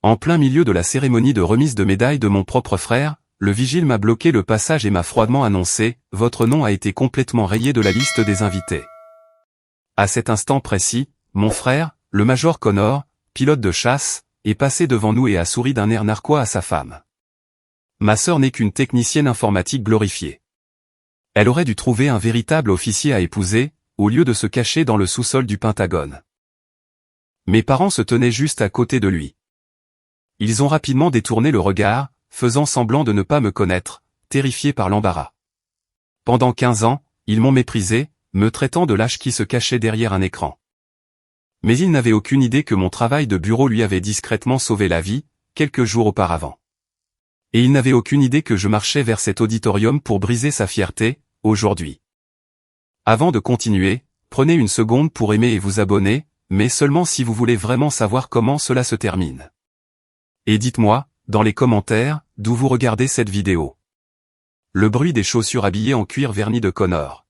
En plein milieu de la cérémonie de remise de médaille de mon propre frère, le vigile m'a bloqué le passage et m'a froidement annoncé « Votre nom a été complètement rayé de la liste des invités ». À cet instant précis, mon frère, le major Connor, pilote de chasse, est passé devant nous et a souri d'un air narquois à sa femme. Ma sœur n'est qu'une technicienne informatique glorifiée. Elle aurait dû trouver un véritable officier à épouser, au lieu de se cacher dans le sous-sol du Pentagone. Mes parents se tenaient juste à côté de lui. Ils ont rapidement détourné le regard, faisant semblant de ne pas me connaître, terrifiés par l'embarras. Pendant 15 ans, ils m'ont méprisé, me traitant de lâche qui se cachait derrière un écran. Mais ils n'avaient aucune idée que mon travail de bureau lui avait discrètement sauvé la vie, quelques jours auparavant. Et ils n'avaient aucune idée que je marchais vers cet auditorium pour briser sa fierté, aujourd'hui. Avant de continuer, prenez une seconde pour aimer et vous abonner, mais seulement si vous voulez vraiment savoir comment cela se termine. Et dites-moi, dans les commentaires, d'où vous regardez cette vidéo. Le bruit des chaussures habillées en cuir verni de Connor,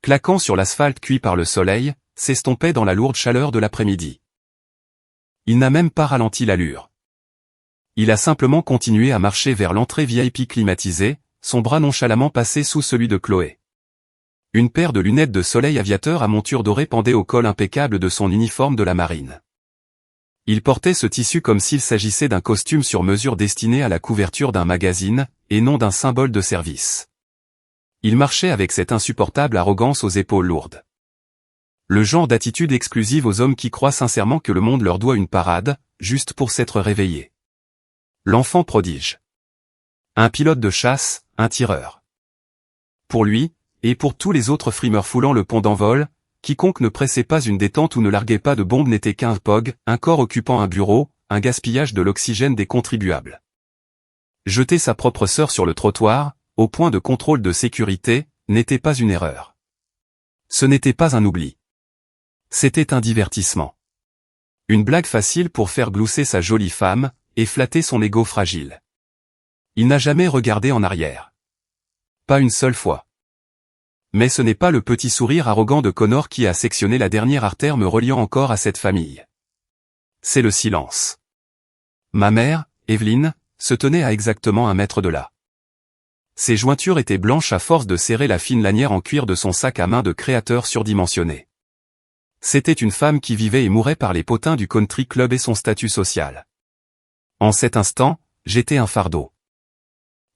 claquant sur l'asphalte cuit par le soleil, s'estompait dans la lourde chaleur de l'après-midi. Il n'a même pas ralenti l'allure. Il a simplement continué à marcher vers l'entrée VIP climatisée, son bras nonchalamment passé sous celui de Chloé. Une paire de lunettes de soleil aviateur à monture dorée pendait au col impeccable de son uniforme de la marine. Il portait ce tissu comme s'il s'agissait d'un costume sur mesure destiné à la couverture d'un magazine, et non d'un symbole de service. Il marchait avec cette insupportable arrogance aux épaules lourdes. Le genre d'attitude exclusive aux hommes qui croient sincèrement que le monde leur doit une parade, juste pour s'être réveillés. L'enfant prodige. Un pilote de chasse, un tireur. Pour lui, et pour tous les autres frimeurs foulant le pont d'envol, quiconque ne pressait pas une détente ou ne larguait pas de bombes n'était qu'un POG, un corps occupant un bureau, un gaspillage de l'oxygène des contribuables. Jeter sa propre sœur sur le trottoir, au point de contrôle de sécurité, n'était pas une erreur. Ce n'était pas un oubli. C'était un divertissement. Une blague facile pour faire glousser sa jolie femme, et flatter son ego fragile. Il n'a jamais regardé en arrière. Pas une seule fois. Mais ce n'est pas le petit sourire arrogant de Connor qui a sectionné la dernière artère me reliant encore à cette famille. C'est le silence. Ma mère, Evelyne, se tenait à exactement 1 mètre de là. Ses jointures étaient blanches à force de serrer la fine lanière en cuir de son sac à main de créateur surdimensionné. C'était une femme qui vivait et mourait par les potins du country club et son statut social. En cet instant, j'étais un fardeau.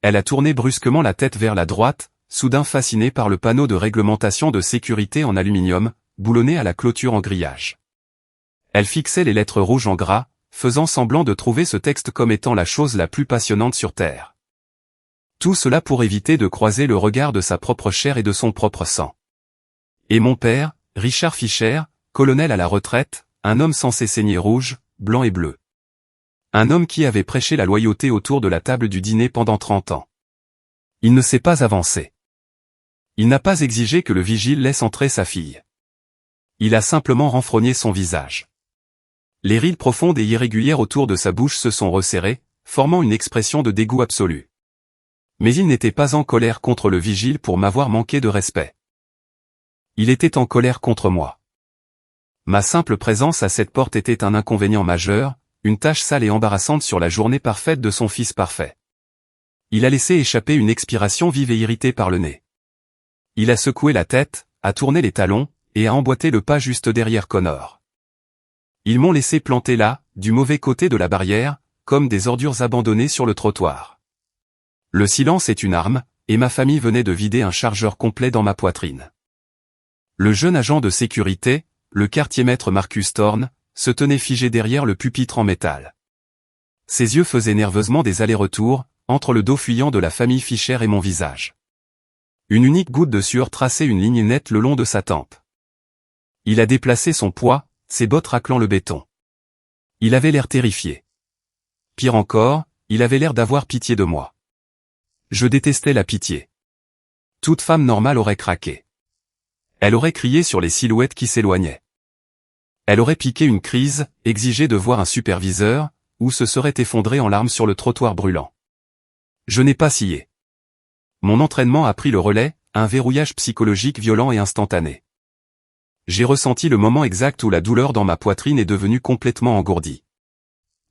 Elle a tourné brusquement la tête vers la droite, soudain fascinée par le panneau de réglementation de sécurité en aluminium, boulonné à la clôture en grillage. Elle fixait les lettres rouges en gras, faisant semblant de trouver ce texte comme étant la chose la plus passionnante sur Terre. Tout cela pour éviter de croiser le regard de sa propre chair et de son propre sang. Et mon père, Richard Fischer, colonel à la retraite, un homme censé saigner rouge, blanc et bleu. Un homme qui avait prêché la loyauté autour de la table du dîner pendant 30 ans. Il ne s'est pas avancé. Il n'a pas exigé que le vigile laisse entrer sa fille. Il a simplement renfrogné son visage. Les rides profondes et irrégulières autour de sa bouche se sont resserrées, formant une expression de dégoût absolu. Mais il n'était pas en colère contre le vigile pour m'avoir manqué de respect. Il était en colère contre moi. Ma simple présence à cette porte était un inconvénient majeur, une tâche sale et embarrassante sur la journée parfaite de son fils parfait. Il a laissé échapper une expiration vive et irritée par le nez. Il a secoué la tête, a tourné les talons, et a emboîté le pas juste derrière Connor. Ils m'ont laissé planter là, du mauvais côté de la barrière, comme des ordures abandonnées sur le trottoir. Le silence est une arme, et ma famille venait de vider un chargeur complet dans ma poitrine. Le jeune agent de sécurité, le quartier-maître Marcus Thorne, se tenait figé derrière le pupitre en métal. Ses yeux faisaient nerveusement des allers-retours, entre le dos fuyant de la famille Fischer et mon visage. Une unique goutte de sueur traçait une ligne nette le long de sa tempe. Il a déplacé son poids, ses bottes raclant le béton. Il avait l'air terrifié. Pire encore, il avait l'air d'avoir pitié de moi. Je détestais la pitié. Toute femme normale aurait craqué. Elle aurait crié sur les silhouettes qui s'éloignaient. Elle aurait piqué une crise, exigé de voir un superviseur, ou se serait effondrée en larmes sur le trottoir brûlant. Je n'ai pas scié. Mon entraînement a pris le relais, un verrouillage psychologique violent et instantané. J'ai ressenti le moment exact où la douleur dans ma poitrine est devenue complètement engourdie.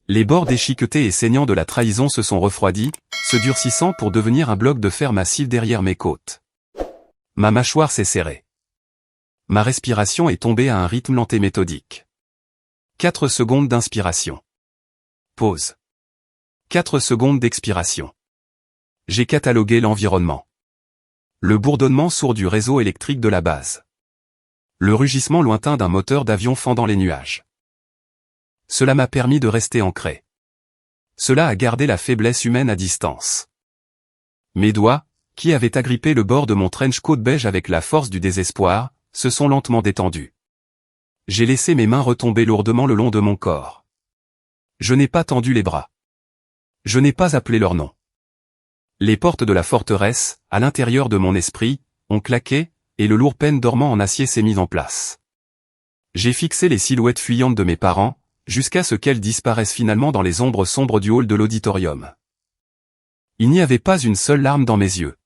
Les bords déchiquetés et saignants de la trahison se sont refroidis, se durcissant pour devenir un bloc de fer massif derrière mes côtes. Ma mâchoire s'est serrée. Ma respiration est tombée à un rythme lent et méthodique. 4 secondes d'inspiration. Pause. 4 secondes d'expiration. J'ai catalogué l'environnement. Le bourdonnement sourd du réseau électrique de la base. Le rugissement lointain d'un moteur d'avion fendant les nuages. Cela m'a permis de rester ancré. Cela a gardé la faiblesse humaine à distance. Mes doigts, qui avaient agrippé le bord de mon trench coat beige avec la force du désespoir, se sont lentement détendus. J'ai laissé mes mains retomber lourdement le long de mon corps. Je n'ai pas tendu les bras. Je n'ai pas appelé leur nom. Les portes de la forteresse, à l'intérieur de mon esprit, ont claqué, et le lourd pêne dormant en acier s'est mis en place. J'ai fixé les silhouettes fuyantes de mes parents, jusqu'à ce qu'elles disparaissent finalement dans les ombres sombres du hall de l'auditorium. Il n'y avait pas une seule larme dans mes yeux.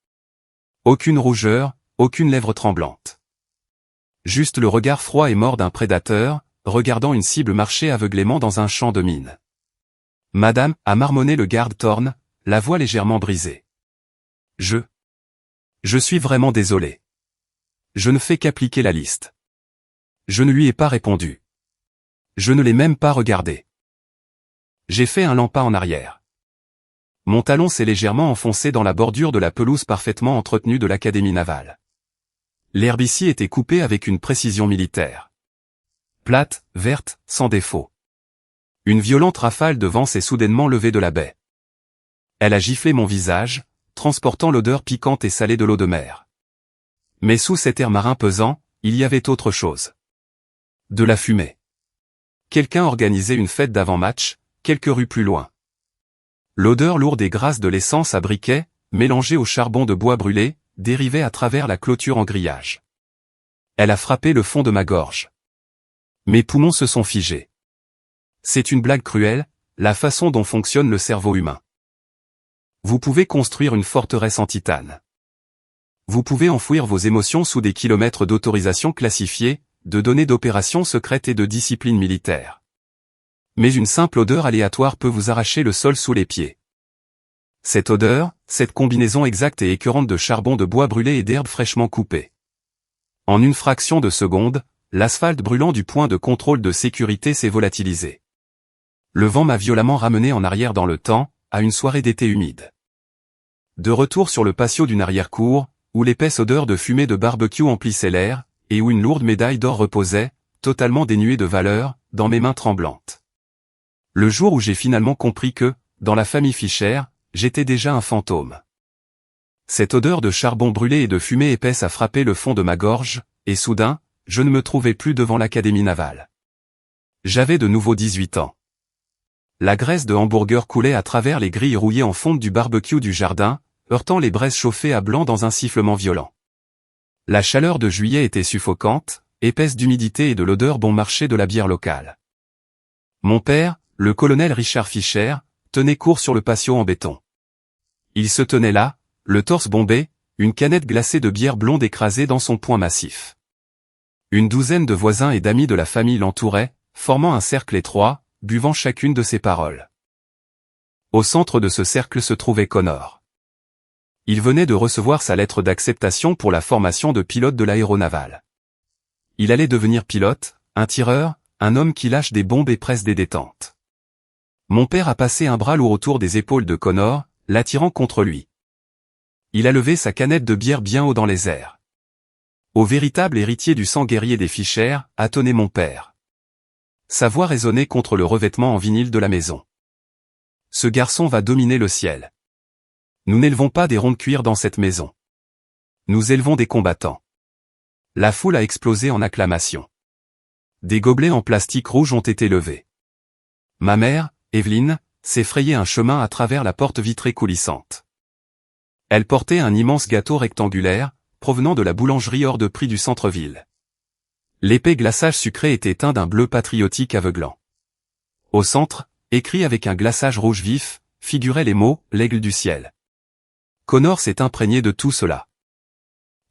Aucune rougeur, aucune lèvre tremblante. Juste le regard froid et mort d'un prédateur, regardant une cible marcher aveuglément dans un champ de mine. Madame, a marmonné le garde Thorne, la voix légèrement brisée. Je suis vraiment désolé. Je ne fais qu'appliquer la liste. Je ne lui ai pas répondu. Je ne l'ai même pas regardé. J'ai fait un lent pas en arrière. Mon talon s'est légèrement enfoncé dans la bordure de la pelouse parfaitement entretenue de l'académie navale. L'herbe ici était coupée avec une précision militaire. Plate, verte, sans défaut. Une violente rafale de vent s'est soudainement levée de la baie. Elle a giflé mon visage, transportant l'odeur piquante et salée de l'eau de mer. Mais sous cet air marin pesant, il y avait autre chose. De la fumée. Quelqu'un organisait une fête d'avant-match, quelques rues plus loin. L'odeur lourde et grasse de l'essence à briquet, mélangée au charbon de bois brûlé, dérivait à travers la clôture en grillage. Elle a frappé le fond de ma gorge. Mes poumons se sont figés. C'est une blague cruelle, la façon dont fonctionne le cerveau humain. Vous pouvez construire une forteresse en titane. Vous pouvez enfouir vos émotions sous des kilomètres d'autorisation classifiée, de données d'opérations secrètes et de discipline militaire. Mais une simple odeur aléatoire peut vous arracher le sol sous les pieds. Cette odeur, cette combinaison exacte et écœurante de charbon de bois brûlé et d'herbes fraîchement coupées. En une fraction de seconde, l'asphalte brûlant du point de contrôle de sécurité s'est volatilisé. Le vent m'a violemment ramené en arrière dans le temps, à une soirée d'été humide. De retour sur le patio d'une arrière-cour, où l'épaisse odeur de fumée de barbecue emplissait l'air, et où une lourde médaille d'or reposait, totalement dénuée de valeur, dans mes mains tremblantes. Le jour où j'ai finalement compris que, dans la famille Fischer, j'étais déjà un fantôme. Cette odeur de charbon brûlé et de fumée épaisse a frappé le fond de ma gorge, et soudain, je ne me trouvais plus devant l'académie navale. J'avais de nouveau 18 ans. La graisse de hamburger coulait à travers les grilles rouillées en fonte du barbecue du jardin, heurtant les braises chauffées à blanc dans un sifflement violent. La chaleur de juillet était suffocante, épaisse d'humidité et de l'odeur bon marché de la bière locale. Mon père, le colonel Richard Fischer, tenait court sur le patio en béton. Il se tenait là, le torse bombé, une canette glacée de bière blonde écrasée dans son poing massif. Une douzaine de voisins et d'amis de la famille l'entouraient, formant un cercle étroit, buvant chacune de ses paroles. Au centre de ce cercle se trouvait Connor. Il venait de recevoir sa lettre d'acceptation pour la formation de pilote de l'aéronaval. Il allait devenir pilote, un tireur, un homme qui lâche des bombes et presse des détentes. Mon père a passé un bras lourd autour des épaules de Connor, l'attirant contre lui. Il a levé sa canette de bière bien haut dans les airs. Au véritable héritier du sang guerrier des Fischer, a tonné mon père. Sa voix résonnait contre le revêtement en vinyle de la maison. Ce garçon va dominer le ciel. Nous n'élevons pas des ronds de cuir dans cette maison. Nous élevons des combattants. La foule a explosé en acclamations. Des gobelets en plastique rouge ont été levés. Ma mère, Evelyne, s'est frayé un chemin à travers la porte vitrée coulissante. Elle portait un immense gâteau rectangulaire, provenant de la boulangerie hors de prix du centre-ville. L'épais glaçage sucré était teint d'un bleu patriotique aveuglant. Au centre, écrit avec un glaçage rouge vif, figuraient les mots « l'aigle du ciel ». Connor s'est imprégné de tout cela.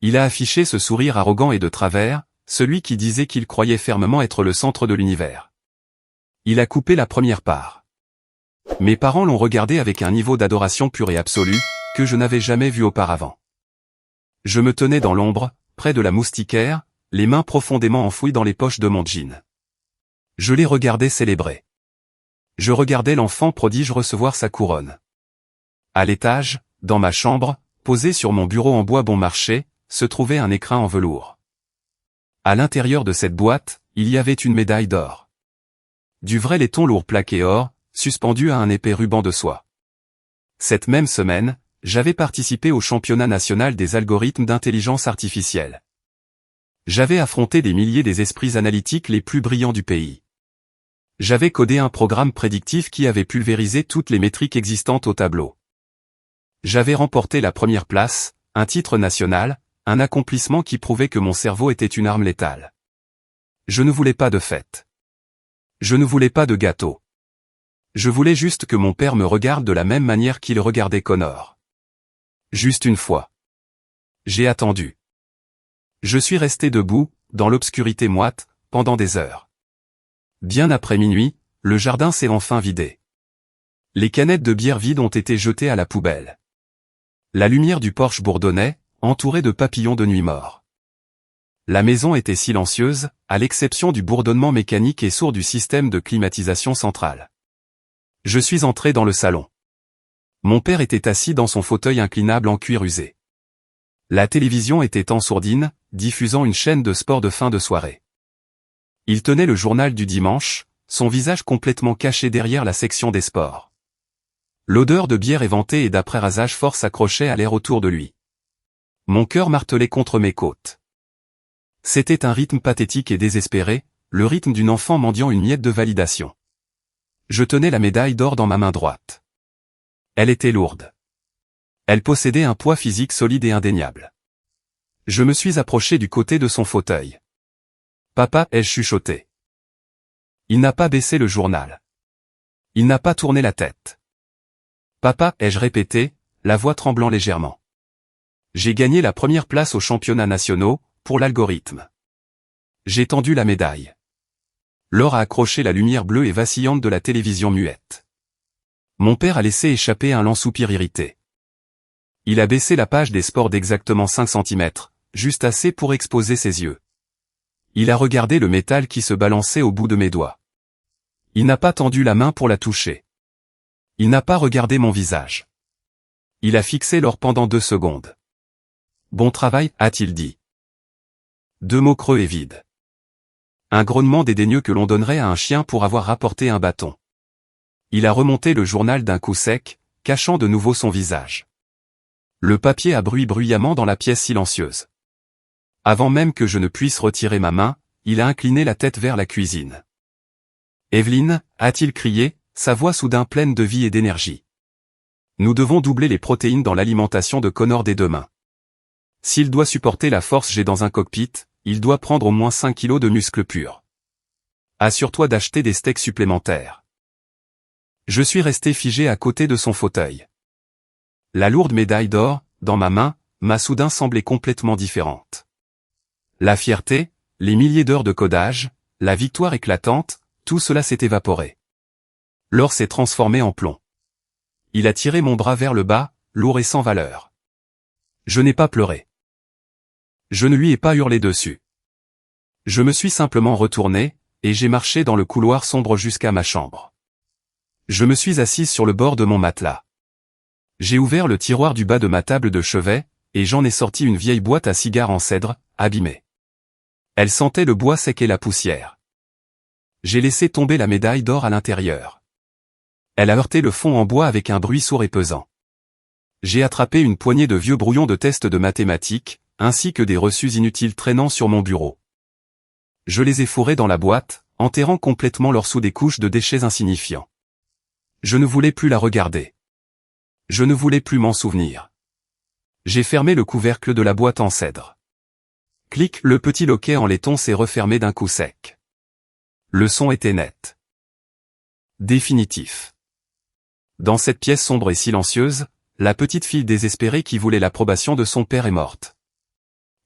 Il a affiché ce sourire arrogant et de travers, celui qui disait qu'il croyait fermement être le centre de l'univers. Il a coupé la première part. Mes parents l'ont regardé avec un niveau d'adoration pure et absolue, que je n'avais jamais vu auparavant. Je me tenais dans l'ombre, près de la moustiquaire, les mains profondément enfouies dans les poches de mon jean. Je les regardais célébrer. Je regardais l'enfant prodige recevoir sa couronne. À l'étage, dans ma chambre, posé sur mon bureau en bois bon marché, se trouvait un écrin en velours. À l'intérieur de cette boîte, il y avait une médaille d'or. Du vrai laiton lourd plaqué or, suspendu à un épais ruban de soie. Cette même semaine, j'avais participé au championnat national des algorithmes d'intelligence artificielle. J'avais affronté des milliers des esprits analytiques les plus brillants du pays. J'avais codé un programme prédictif qui avait pulvérisé toutes les métriques existantes au tableau. J'avais remporté la première place, un titre national, un accomplissement qui prouvait que mon cerveau était une arme létale. Je ne voulais pas de fête. Je ne voulais pas de gâteau. Je voulais juste que mon père me regarde de la même manière qu'il regardait Connor. Juste une fois. J'ai attendu. Je suis resté debout, dans l'obscurité moite, pendant des heures. Bien après minuit, le jardin s'est enfin vidé. Les canettes de bière vides ont été jetées à la poubelle. La lumière du porche bourdonnait, entourée de papillons de nuit morts. La maison était silencieuse, à l'exception du bourdonnement mécanique et sourd du système de climatisation centrale. Je suis entré dans le salon. Mon père était assis dans son fauteuil inclinable en cuir usé. La télévision était en sourdine, diffusant une chaîne de sport de fin de soirée. Il tenait le journal du dimanche, son visage complètement caché derrière la section des sports. L'odeur de bière éventée et d'après-rasage fort s'accrochait à l'air autour de lui. Mon cœur martelait contre mes côtes. C'était un rythme pathétique et désespéré, le rythme d'une enfant mendiant une miette de validation. Je tenais la médaille d'or dans ma main droite. Elle était lourde. Elle possédait un poids physique solide et indéniable. Je me suis approché du côté de son fauteuil. « Papa » ai-je chuchoté. Il n'a pas baissé le journal. Il n'a pas tourné la tête. « Papa » ai-je répété, la voix tremblant légèrement. J'ai gagné la première place aux championnats nationaux, pour l'algorithme. J'ai tendu la médaille. L'or a accroché la lumière bleue et vacillante de la télévision muette. Mon père a laissé échapper un lent soupir irrité. Il a baissé la page des sports d'exactement 5 cm, juste assez pour exposer ses yeux. Il a regardé le métal qui se balançait au bout de mes doigts. Il n'a pas tendu la main pour la toucher. Il n'a pas regardé mon visage. Il a fixé l'or pendant 2 secondes. « Bon travail » a-t-il dit. 2 mots creux et vides. Un grognement dédaigneux que l'on donnerait à un chien pour avoir rapporté un bâton. Il a remonté le journal d'un coup sec, cachant de nouveau son visage. Le papier a brûlé bruyamment dans la pièce silencieuse. Avant même que je ne puisse retirer ma main, il a incliné la tête vers la cuisine. « Evelyne » a-t-il crié, sa voix soudain pleine de vie et d'énergie. Nous devons doubler les protéines dans l'alimentation de Connor dès demain. S'il doit supporter la force G dans un cockpit, il doit prendre au moins 5 kilos de muscles purs. Assure-toi d'acheter des steaks supplémentaires. Je suis resté figé à côté de son fauteuil. La lourde médaille d'or, dans ma main, m'a soudain semblé complètement différente. La fierté, les milliers d'heures de codage, la victoire éclatante, tout cela s'est évaporé. L'or s'est transformé en plomb. Il a tiré mon bras vers le bas, lourd et sans valeur. Je n'ai pas pleuré. Je ne lui ai pas hurlé dessus. Je me suis simplement retourné, et j'ai marché dans le couloir sombre jusqu'à ma chambre. Je me suis assise sur le bord de mon matelas. J'ai ouvert le tiroir du bas de ma table de chevet, et j'en ai sorti une vieille boîte à cigares en cèdre, abîmée. Elle sentait le bois sec et la poussière. J'ai laissé tomber la médaille d'or à l'intérieur. Elle a heurté le fond en bois avec un bruit sourd et pesant. J'ai attrapé une poignée de vieux brouillons de tests de mathématiques, ainsi que des reçus inutiles traînant sur mon bureau. Je les ai fourrés dans la boîte, enterrant complètement l'or sous des couches de déchets insignifiants. Je ne voulais plus la regarder. Je ne voulais plus m'en souvenir. J'ai fermé le couvercle de la boîte en cèdre. Clic, le petit loquet en laiton s'est refermé d'un coup sec. Le son était net. Définitif. Dans cette pièce sombre et silencieuse, la petite fille désespérée qui voulait l'approbation de son père est morte.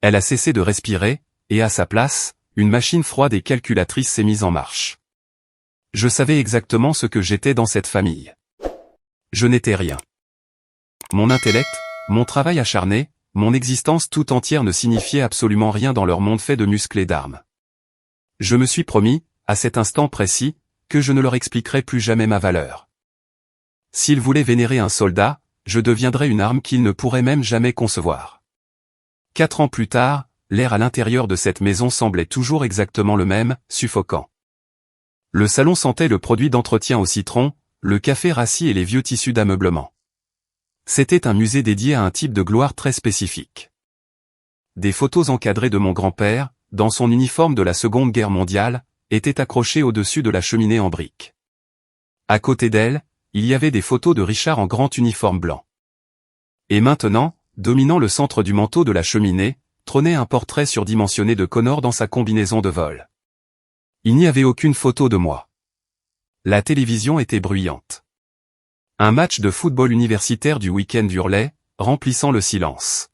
Elle a cessé de respirer, et à sa place, une machine froide et calculatrice s'est mise en marche. Je savais exactement ce que j'étais dans cette famille. Je n'étais rien. Mon intellect, mon travail acharné, mon existence tout entière ne signifiait absolument rien dans leur monde fait de muscles et d'armes. Je me suis promis, à cet instant précis, que je ne leur expliquerai plus jamais ma valeur. S'ils voulaient vénérer un soldat, je deviendrais une arme qu'ils ne pourraient même jamais concevoir. 4 ans plus tard, l'air à l'intérieur de cette maison semblait toujours exactement le même, suffocant. Le salon sentait le produit d'entretien au citron, le café rassis et les vieux tissus d'ameublement. C'était un musée dédié à un type de gloire très spécifique. Des photos encadrées de mon grand-père, dans son uniforme de la Seconde Guerre mondiale, étaient accrochées au-dessus de la cheminée en briques. À côté d'elle, il y avait des photos de Richard en grand uniforme blanc. Et maintenant, dominant le centre du manteau de la cheminée, trônait un portrait surdimensionné de Connor dans sa combinaison de vol. Il n'y avait aucune photo de moi. La télévision était bruyante. Un match de football universitaire du week-end hurlait, remplissant le silence.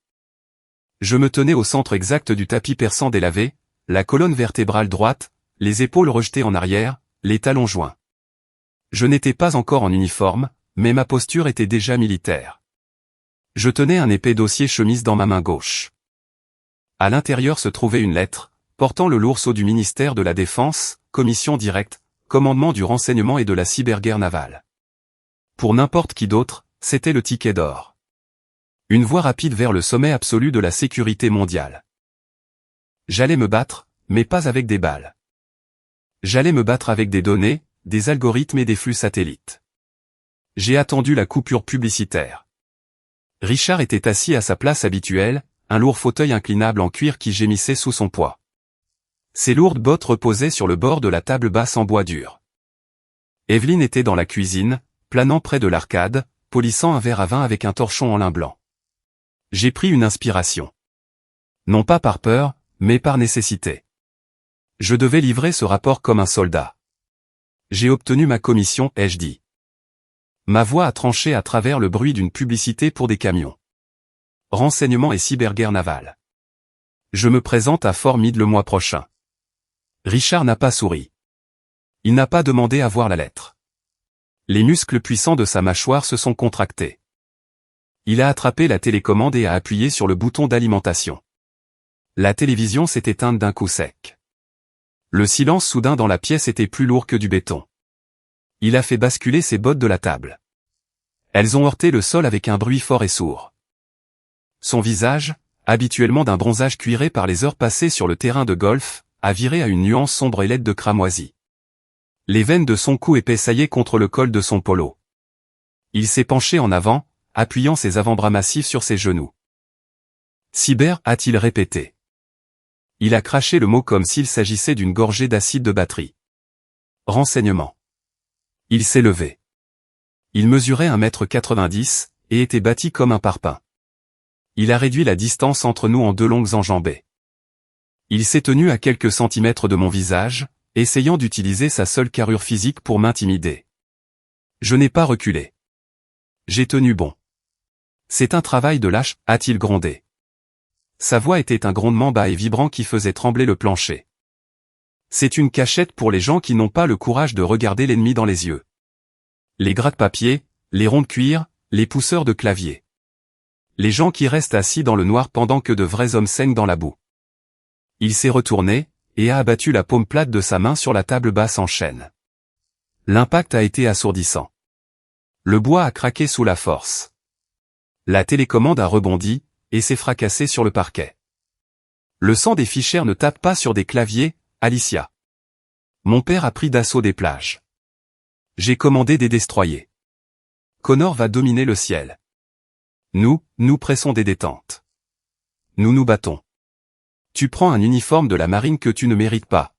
Je me tenais au centre exact du tapis persan délavé, la colonne vertébrale droite, les épaules rejetées en arrière, les talons joints. Je n'étais pas encore en uniforme, mais ma posture était déjà militaire. Je tenais un épais dossier chemise dans ma main gauche. À l'intérieur se trouvait une lettre, portant le lourd sceau du ministère de la Défense, commission directe, commandement du renseignement et de la cyberguerre navale. Pour n'importe qui d'autre, c'était le ticket d'or. Une voie rapide vers le sommet absolu de la sécurité mondiale. J'allais me battre, mais pas avec des balles. J'allais me battre avec des données, des algorithmes et des flux satellites. J'ai attendu la coupure publicitaire. Richard était assis à sa place habituelle, un lourd fauteuil inclinable en cuir qui gémissait sous son poids. Ses lourdes bottes reposaient sur le bord de la table basse en bois dur. Evelyne était dans la cuisine, planant près de l'arcade, polissant un verre à vin avec un torchon en lin blanc. J'ai pris une inspiration. Non pas par peur, mais par nécessité. Je devais livrer ce rapport comme un soldat. J'ai obtenu ma commission, ai-je dit. Ma voix a tranché à travers le bruit d'une publicité pour des camions. Renseignement et cyberguerre navale. Je me présente à Fort Meade le mois prochain. Richard n'a pas souri. Il n'a pas demandé à voir la lettre. Les muscles puissants de sa mâchoire se sont contractés. Il a attrapé la télécommande et a appuyé sur le bouton d'alimentation. La télévision s'est éteinte d'un coup sec. Le silence soudain dans la pièce était plus lourd que du béton. Il a fait basculer ses bottes de la table. Elles ont heurté le sol avec un bruit fort et sourd. Son visage, habituellement d'un bronzage cuiré par les heures passées sur le terrain de golf, a viré à une nuance sombre et laide de cramoisi. Les veines de son cou épaissaillaient contre le col de son polo. Il s'est penché en avant, appuyant ses avant-bras massifs sur ses genoux. Cyber, a-t-il répété. Il a craché le mot comme s'il s'agissait d'une gorgée d'acide de batterie. Renseignement. Il s'est levé. Il mesurait 1,90 m, et était bâti comme un parpaing. Il a réduit la distance entre nous en 2 longues enjambées. Il s'est tenu à quelques centimètres de mon visage, essayant d'utiliser sa seule carrure physique pour m'intimider. Je n'ai pas reculé. J'ai tenu bon. C'est un travail de lâche, a-t-il grondé. Sa voix était un grondement bas et vibrant qui faisait trembler le plancher. C'est une cachette pour les gens qui n'ont pas le courage de regarder l'ennemi dans les yeux. Les gratte-papier, les ronds de cuir, les pousseurs de clavier. Les gens qui restent assis dans le noir pendant que de vrais hommes saignent dans la boue. Il s'est retourné, et a abattu la paume plate de sa main sur la table basse en chêne. L'impact a été assourdissant. Le bois a craqué sous la force. La télécommande a rebondi, et s'est fracassée sur le parquet. Le sang des fichiers ne tape pas sur des claviers, Alicia. Mon père a pris d'assaut des plages. J'ai commandé des destroyers. Connor va dominer le ciel. Nous pressons des détentes. Nous nous battons. Tu prends un uniforme de la marine que tu ne mérites pas.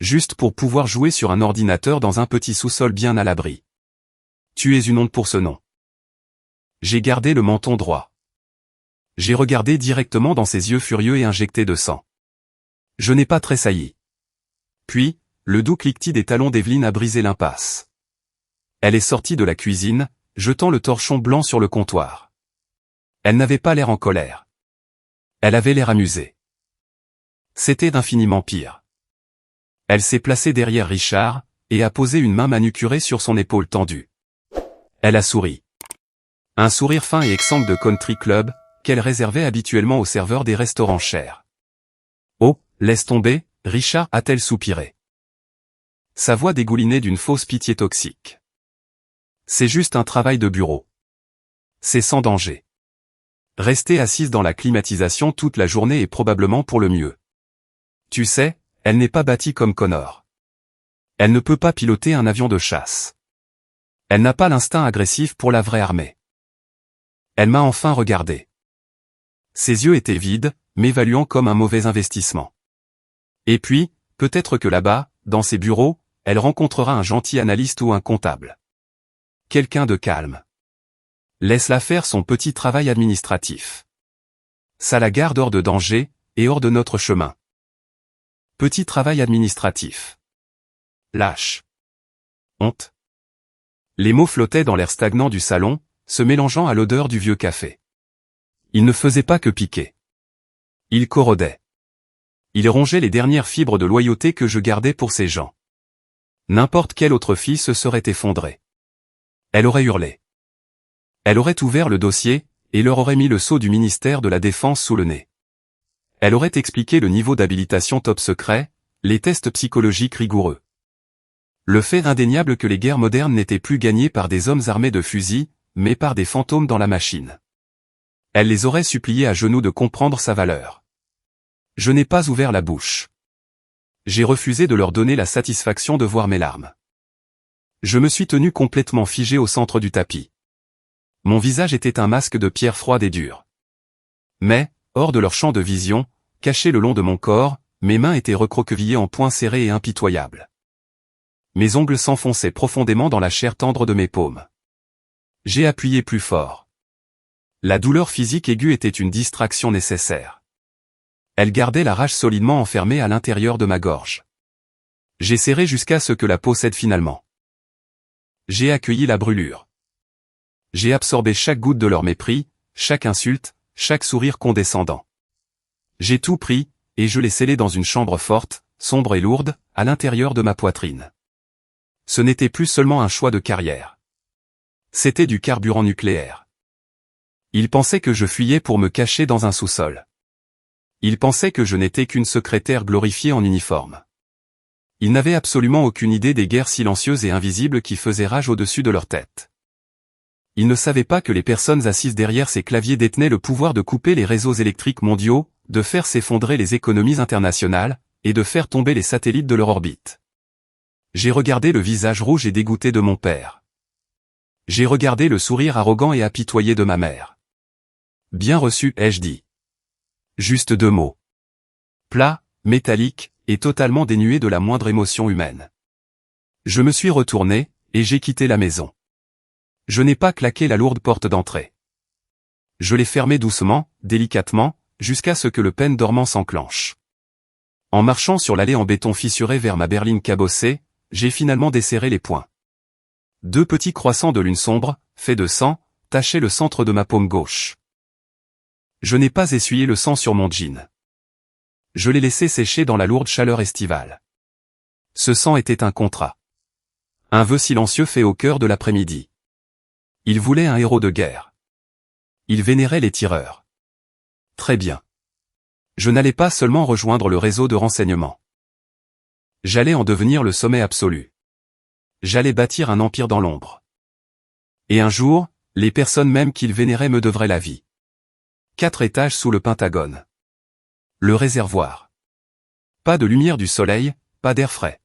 Juste pour pouvoir jouer sur un ordinateur dans un petit sous-sol bien à l'abri. Tu es une honte pour ce nom. J'ai gardé le menton droit. J'ai regardé directement dans ses yeux furieux et injecté de sang. Je n'ai pas tressailli. Puis, le doux cliquetis des talons d'Evelyne a brisé l'impasse. Elle est sortie de la cuisine, jetant le torchon blanc sur le comptoir. Elle n'avait pas l'air en colère. Elle avait l'air amusée. C'était d'infiniment pire. Elle s'est placée derrière Richard, et a posé une main manucurée sur son épaule tendue. Elle a souri. Un sourire fin et exsangue de country club, qu'elle réservait habituellement aux serveurs des restaurants chers. Oh, laisse tomber, Richard, a-t-elle soupiré. Sa voix dégoulinait d'une fausse pitié toxique. C'est juste un travail de bureau. C'est sans danger. Rester assise dans la climatisation toute la journée est probablement pour le mieux. Tu sais, elle n'est pas bâtie comme Connor. Elle ne peut pas piloter un avion de chasse. Elle n'a pas l'instinct agressif pour la vraie armée. Elle m'a enfin regardé. Ses yeux étaient vides, m'évaluant comme un mauvais investissement. Et puis, peut-être que là-bas, dans ses bureaux, elle rencontrera un gentil analyste ou un comptable. Quelqu'un de calme. Laisse-la faire son petit travail administratif. Ça la garde hors de danger, et hors de notre chemin. Petit travail administratif. Lâche. Honte. Les mots flottaient dans l'air stagnant du salon, se mélangeant à l'odeur du vieux café. Ils ne faisaient pas que piquer. Ils corrodaient. Ils rongeaient les dernières fibres de loyauté que je gardais pour ces gens. N'importe quelle autre fille se serait effondrée. Elle aurait hurlé. Elle aurait ouvert le dossier, et leur aurait mis le sceau du ministère de la Défense sous le nez. Elle aurait expliqué le niveau d'habilitation top secret, les tests psychologiques rigoureux. Le fait indéniable que les guerres modernes n'étaient plus gagnées par des hommes armés de fusils, mais par des fantômes dans la machine. Elle les aurait suppliés à genoux de comprendre sa valeur. Je n'ai pas ouvert la bouche. J'ai refusé de leur donner la satisfaction de voir mes larmes. Je me suis tenu complètement figé au centre du tapis. Mon visage était un masque de pierre froide et dure. Mais, hors de leur champ de vision, caché le long de mon corps, mes mains étaient recroquevillées en poings serrés et impitoyables. Mes ongles s'enfonçaient profondément dans la chair tendre de mes paumes. J'ai appuyé plus fort. La douleur physique aiguë était une distraction nécessaire. Elle gardait la rage solidement enfermée à l'intérieur de ma gorge. J'ai serré jusqu'à ce que la peau cède finalement. J'ai accueilli la brûlure. J'ai absorbé chaque goutte de leur mépris, chaque insulte, chaque sourire condescendant. J'ai tout pris, et je l'ai scellé dans une chambre forte, sombre et lourde, à l'intérieur de ma poitrine. Ce n'était plus seulement un choix de carrière. C'était du carburant nucléaire. Ils pensaient que je fuyais pour me cacher dans un sous-sol. Ils pensaient que je n'étais qu'une secrétaire glorifiée en uniforme. Ils n'avaient absolument aucune idée des guerres silencieuses et invisibles qui faisaient rage au-dessus de leur tête. Ils ne savaient pas que les personnes assises derrière ces claviers détenaient le pouvoir de couper les réseaux électriques mondiaux, de faire s'effondrer les économies internationales, et de faire tomber les satellites de leur orbite. J'ai regardé le visage rouge et dégoûté de mon père. J'ai regardé le sourire arrogant et apitoyé de ma mère. Bien reçu, ai-je dit. Juste 2 mots. Plat, métallique, et totalement dénué de la moindre émotion humaine. Je me suis retourné, et j'ai quitté la maison. Je n'ai pas claqué la lourde porte d'entrée. Je l'ai fermée doucement, délicatement, jusqu'à ce que le peine dormant s'enclenche. En marchant sur l'allée en béton fissurée vers ma berline cabossée, j'ai finalement desserré les poings. 2 petits croissants de lune sombre, faits de sang, tachaient le centre de ma paume gauche. Je n'ai pas essuyé le sang sur mon jean. Je l'ai laissé sécher dans la lourde chaleur estivale. Ce sang était un contrat. Un vœu silencieux fait au cœur de l'après-midi. Il voulait un héros de guerre. Il vénérait les tireurs. Très bien. Je n'allais pas seulement rejoindre le réseau de renseignement. J'allais en devenir le sommet absolu. J'allais bâtir un empire dans l'ombre. Et un jour, les personnes même qu'il vénérait me devraient la vie. 4 étages sous le Pentagone. Le réservoir. Pas de lumière du soleil, pas d'air frais.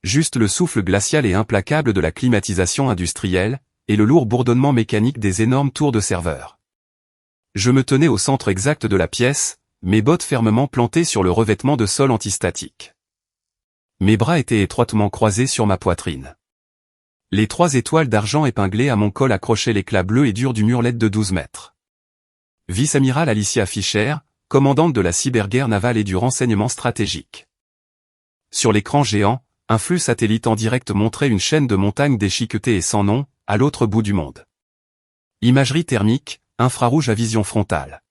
Juste le souffle glacial et implacable de la climatisation industrielle, et le lourd bourdonnement mécanique des énormes tours de serveurs. Je me tenais au centre exact de la pièce, mes bottes fermement plantées sur le revêtement de sol antistatique. Mes bras étaient étroitement croisés sur ma poitrine. Les 3 étoiles d'argent épinglées à mon col accrochaient l'éclat bleu et dur du murlet de 12 mètres. Vice-amiral Alicia Fischer, commandante de la cyberguerre navale et du renseignement stratégique. Sur l'écran géant, un flux satellite en direct montrait une chaîne de montagnes déchiquetées et sans nom, à l'autre bout du monde. Imagerie thermique, infrarouge à vision frontale.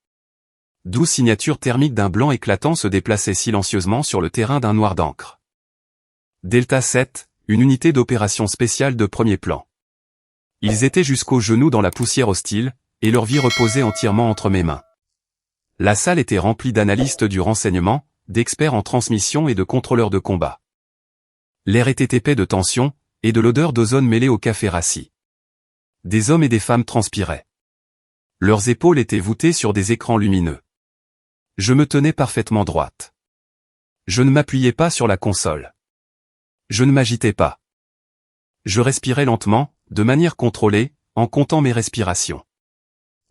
12 signatures thermiques d'un blanc éclatant se déplaçaient silencieusement sur le terrain d'un noir d'encre. Delta 7, une unité d'opération spéciale de premier plan. Ils étaient jusqu'aux genoux dans la poussière hostile, et leur vie reposait entièrement entre mes mains. La salle était remplie d'analystes du renseignement, d'experts en transmission et de contrôleurs de combat. L'air était épais de tension, et de l'odeur d'ozone mêlée au café rassis. Des hommes et des femmes transpiraient. Leurs épaules étaient voûtées sur des écrans lumineux. Je me tenais parfaitement droite. Je ne m'appuyais pas sur la console. Je ne m'agitais pas. Je respirais lentement, de manière contrôlée, en comptant mes respirations.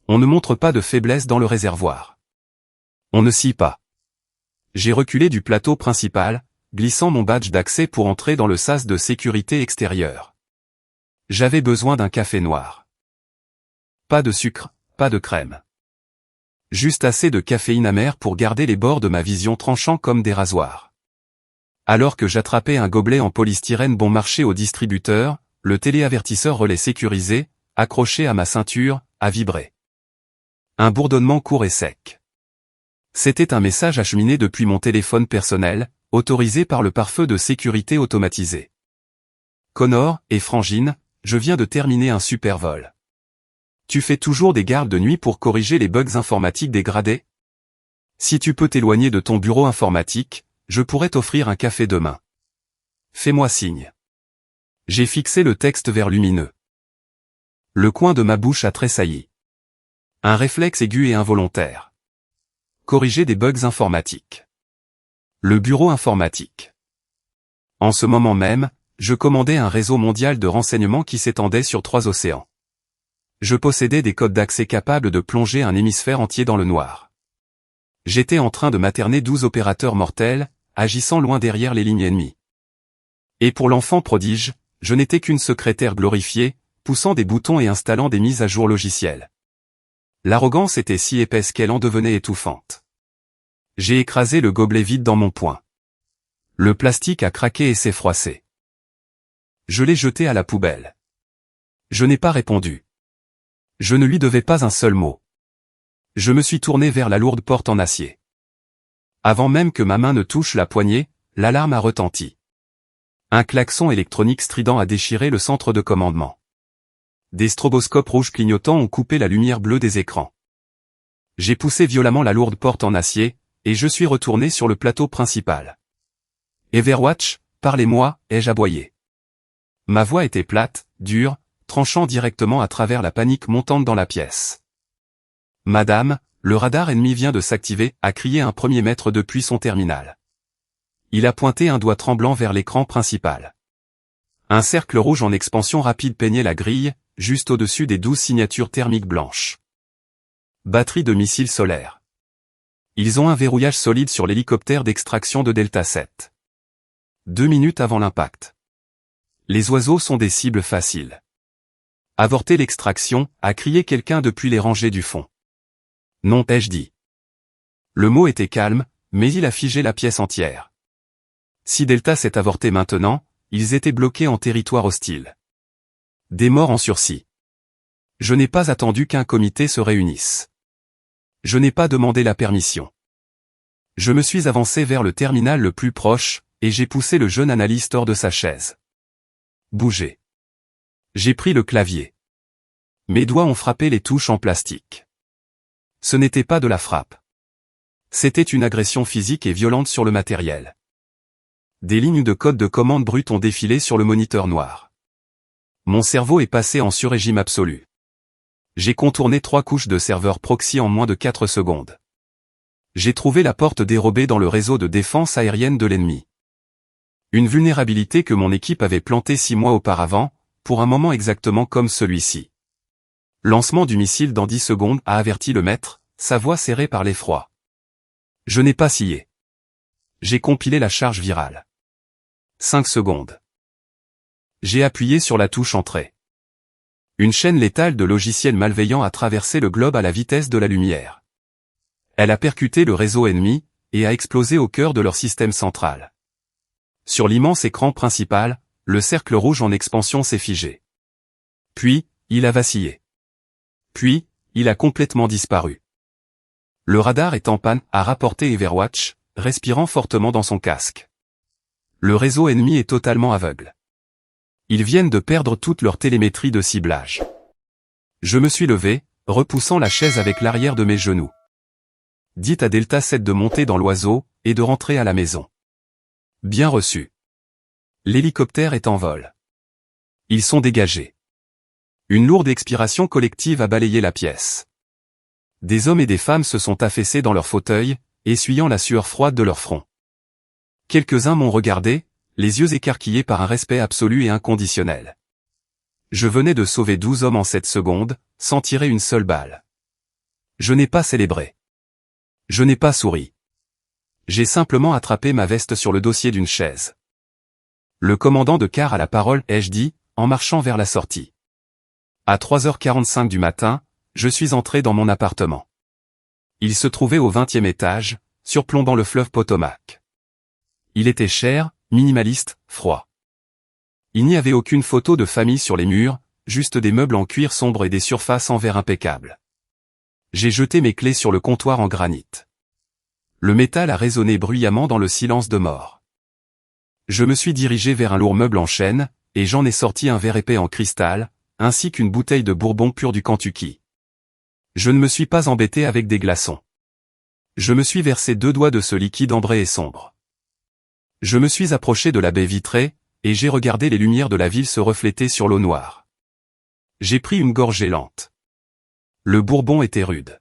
On ne montre pas de faiblesse dans le réservoir. On ne scie pas. J'ai reculé du plateau principal, glissant mon badge d'accès pour entrer dans le sas de sécurité extérieure. J'avais besoin d'un café noir. Pas de sucre, pas de crème. Juste assez de caféine amère pour garder les bords de ma vision tranchants comme des rasoirs. Alors que j'attrapais un gobelet en polystyrène bon marché au distributeur, le téléavertisseur relais sécurisé, accroché à ma ceinture, a vibré. Un bourdonnement court et sec. C'était un message acheminé depuis mon téléphone personnel, autorisé par le pare-feu de sécurité automatisé. Connor et Frangine, je viens de terminer un super vol. Tu fais toujours des gardes de nuit pour corriger les bugs informatiques dégradés? Si tu peux t'éloigner de ton bureau informatique, je pourrais t'offrir un café demain. Fais-moi signe. J'ai fixé le texte vers lumineux. Le coin de ma bouche a tressailli. Un réflexe aigu et involontaire. Corriger des bugs informatiques. Le bureau informatique. En ce moment même, je commandais un réseau mondial de renseignement qui s'étendait sur 3 océans. Je possédais des codes d'accès capables de plonger un hémisphère entier dans le noir. J'étais en train de materner 12 opérateurs mortels, agissant loin derrière les lignes ennemies. Et pour l'enfant prodige, je n'étais qu'une secrétaire glorifiée, poussant des boutons et installant des mises à jour logicielles. L'arrogance était si épaisse qu'elle en devenait étouffante. J'ai écrasé le gobelet vide dans mon poing. Le plastique a craqué et s'est froissé. Je l'ai jeté à la poubelle. Je n'ai pas répondu. Je ne lui devais pas un seul mot. Je me suis tourné vers la lourde porte en acier. Avant même que ma main ne touche la poignée, l'alarme a retenti. Un klaxon électronique strident a déchiré le centre de commandement. Des stroboscopes rouges clignotants ont coupé la lumière bleue des écrans. J'ai poussé violemment la lourde porte en acier, et je suis retourné sur le plateau principal. Overwatch, parlez-moi, ai-je aboyé. Ma voix était plate, dure, tranchant directement à travers la panique montante dans la pièce. Madame, le radar ennemi vient de s'activer, a crié un premier maître depuis son terminal. Il a pointé un doigt tremblant vers l'écran principal. Un cercle rouge en expansion rapide peignait la grille, juste au-dessus des 12 signatures thermiques blanches. Batterie de missiles solaires. Ils ont un verrouillage solide sur l'hélicoptère d'extraction de Delta 7. 2 minutes avant l'impact. Les oiseaux sont des cibles faciles. Avorter l'extraction, a crié quelqu'un depuis les rangées du fond. Non, ai-je dit. Le mot était calme, mais il a figé la pièce entière. Si Delta s'est avorté maintenant, ils étaient bloqués en territoire hostile. Des morts en sursis. Je n'ai pas attendu qu'un comité se réunisse. Je n'ai pas demandé la permission. Je me suis avancé vers le terminal le plus proche, et j'ai poussé le jeune analyste hors de sa chaise. Bougez. J'ai pris le clavier. Mes doigts ont frappé les touches en plastique. Ce n'était pas de la frappe. C'était une agression physique et violente sur le matériel. Des lignes de code de commande brutes ont défilé sur le moniteur noir. Mon cerveau est passé en surrégime absolu. J'ai contourné 3 couches de serveurs proxy en moins de 4 secondes. J'ai trouvé la porte dérobée dans le réseau de défense aérienne de l'ennemi. Une vulnérabilité que mon équipe avait plantée 6 mois auparavant, pour un moment exactement comme celui-ci. Lancement du missile dans 10 secondes, a averti le maître, sa voix serrée par l'effroi. Je n'ai pas scié. J'ai compilé la charge virale. 5 secondes. J'ai appuyé sur la touche entrée. Une chaîne létale de logiciels malveillants a traversé le globe à la vitesse de la lumière. Elle a percuté le réseau ennemi, et a explosé au cœur de leur système central. Sur l'immense écran principal, le cercle rouge en expansion s'est figé. Puis, il a vacillé. Puis, il a complètement disparu. Le radar est en panne, a rapporté Overwatch, respirant fortement dans son casque. Le réseau ennemi est totalement aveugle. Ils viennent de perdre toute leur télémétrie de ciblage. Je me suis levé, repoussant la chaise avec l'arrière de mes genoux. Dites à Delta 7 de monter dans l'oiseau, et de rentrer à la maison. Bien reçu. L'hélicoptère est en vol. Ils sont dégagés. Une lourde expiration collective a balayé la pièce. Des hommes et des femmes se sont affaissés dans leurs fauteuils, essuyant la sueur froide de leur front. Quelques-uns m'ont regardé, les yeux écarquillés par un respect absolu et inconditionnel. Je venais de sauver 12 hommes en 7 secondes, sans tirer une seule balle. Je n'ai pas célébré. Je n'ai pas souri. J'ai simplement attrapé ma veste sur le dossier d'une chaise. Le commandant de quart a la parole, ai-je dit, en marchant vers la sortie. À 3h45 du matin, je suis entré dans mon appartement. Il se trouvait au 20e étage, surplombant le fleuve Potomac. Il était cher, minimaliste, froid. Il n'y avait aucune photo de famille sur les murs, juste des meubles en cuir sombre et des surfaces en verre impeccable. J'ai jeté mes clés sur le comptoir en granit. Le métal a résonné bruyamment dans le silence de mort. Je me suis dirigé vers un lourd meuble en chêne, et j'en ai sorti un verre épais en cristal, ainsi qu'une bouteille de bourbon pur du Kentucky. Je ne me suis pas embêté avec des glaçons. Je me suis versé 2 doigts de ce liquide ambré et sombre. Je me suis approché de la baie vitrée, et j'ai regardé les lumières de la ville se refléter sur l'eau noire. J'ai pris une gorgée lente. Le bourbon était rude.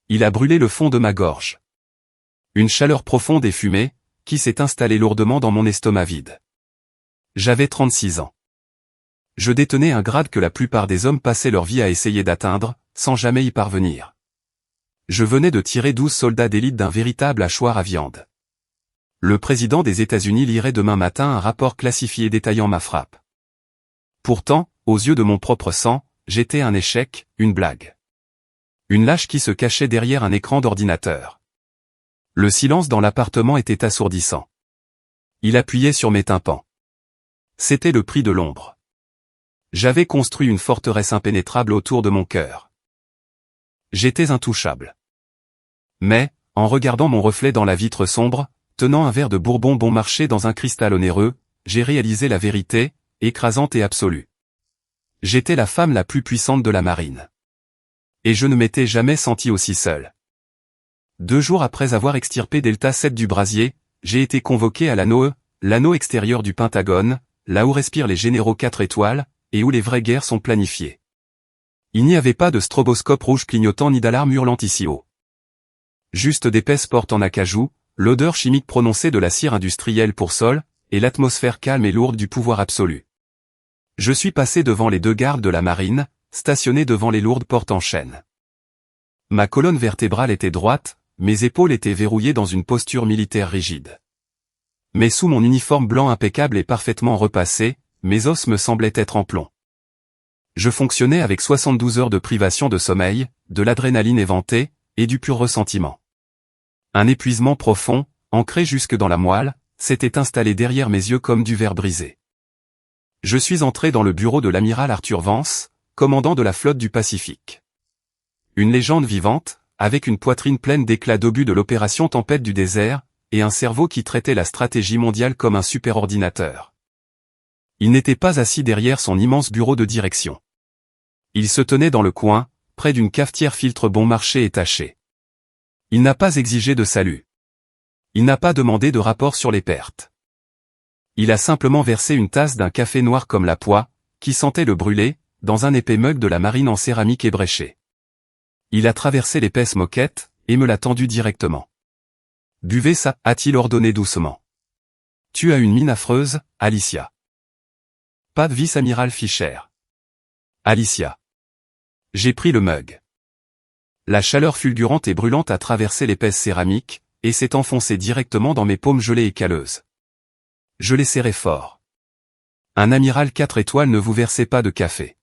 Il a brûlé le fond de ma gorge. Une chaleur profonde et fumée, qui s'est installée lourdement dans mon estomac vide. J'avais 36 ans. Je détenais un grade que la plupart des hommes passaient leur vie à essayer d'atteindre, sans jamais y parvenir. Je venais de tirer 12 soldats d'élite d'un véritable hachoir à viande. Le président des États-Unis lirait demain matin un rapport classifié détaillant ma frappe. Pourtant, aux yeux de mon propre sang, j'étais un échec, une blague. Une lâche qui se cachait derrière un écran d'ordinateur. Le silence dans l'appartement était assourdissant. Il appuyait sur mes tympans. C'était le prix de l'ombre. J'avais construit une forteresse impénétrable autour de mon cœur. J'étais intouchable. Mais, en regardant mon reflet dans la vitre sombre, tenant un verre de bourbon bon marché dans un cristal onéreux, j'ai réalisé la vérité, écrasante et absolue. J'étais la femme la plus puissante de la marine. Et je ne m'étais jamais senti aussi seul. 2 jours après avoir extirpé Delta 7 du brasier, j'ai été convoqué à l'anneau extérieur du Pentagone, là où respirent les généraux 4 étoiles, et où les vraies guerres sont planifiées. Il n'y avait pas de stroboscope rouge clignotant ni d'alarme hurlante ici haut. Juste d'épaisses portes en acajou, l'odeur chimique prononcée de la cire industrielle pour sol, et l'atmosphère calme et lourde du pouvoir absolu. Je suis passé devant les 2 gardes de la marine, stationnés devant les lourdes portes en chêne. Ma colonne vertébrale était droite, mes épaules étaient verrouillées dans une posture militaire rigide. Mais sous mon uniforme blanc impeccable et parfaitement repassé, mes os me semblaient être en plomb. Je fonctionnais avec 72 heures de privation de sommeil, de l'adrénaline éventée, et du pur ressentiment. Un épuisement profond, ancré jusque dans la moelle, s'était installé derrière mes yeux comme du verre brisé. Je suis entré dans le bureau de l'amiral Arthur Vance, commandant de la flotte du Pacifique. Une légende vivante, avec une poitrine pleine d'éclats d'obus de l'opération Tempête du désert, et un cerveau qui traitait la stratégie mondiale comme un superordinateur. Il n'était pas assis derrière son immense bureau de direction. Il se tenait dans le coin, près d'une cafetière filtre bon marché et tachée. Il n'a pas exigé de salut. Il n'a pas demandé de rapport sur les pertes. Il a simplement versé une tasse d'un café noir comme la poix, qui sentait le brûler, dans un épais mug de la marine en céramique ébréchée. Il a traversé l'épaisse moquette, et me l'a tendu directement. « Buvez ça » a-t-il ordonné doucement. « Tu as une mine affreuse, Alicia. » Pas de vice-amiral Fischer. Alicia. J'ai pris le mug. La chaleur fulgurante et brûlante a traversé l'épaisse céramique, et s'est enfoncée directement dans mes paumes gelées et calleuses. Je les serrai fort. Un amiral 4 étoiles ne vous versait pas de café.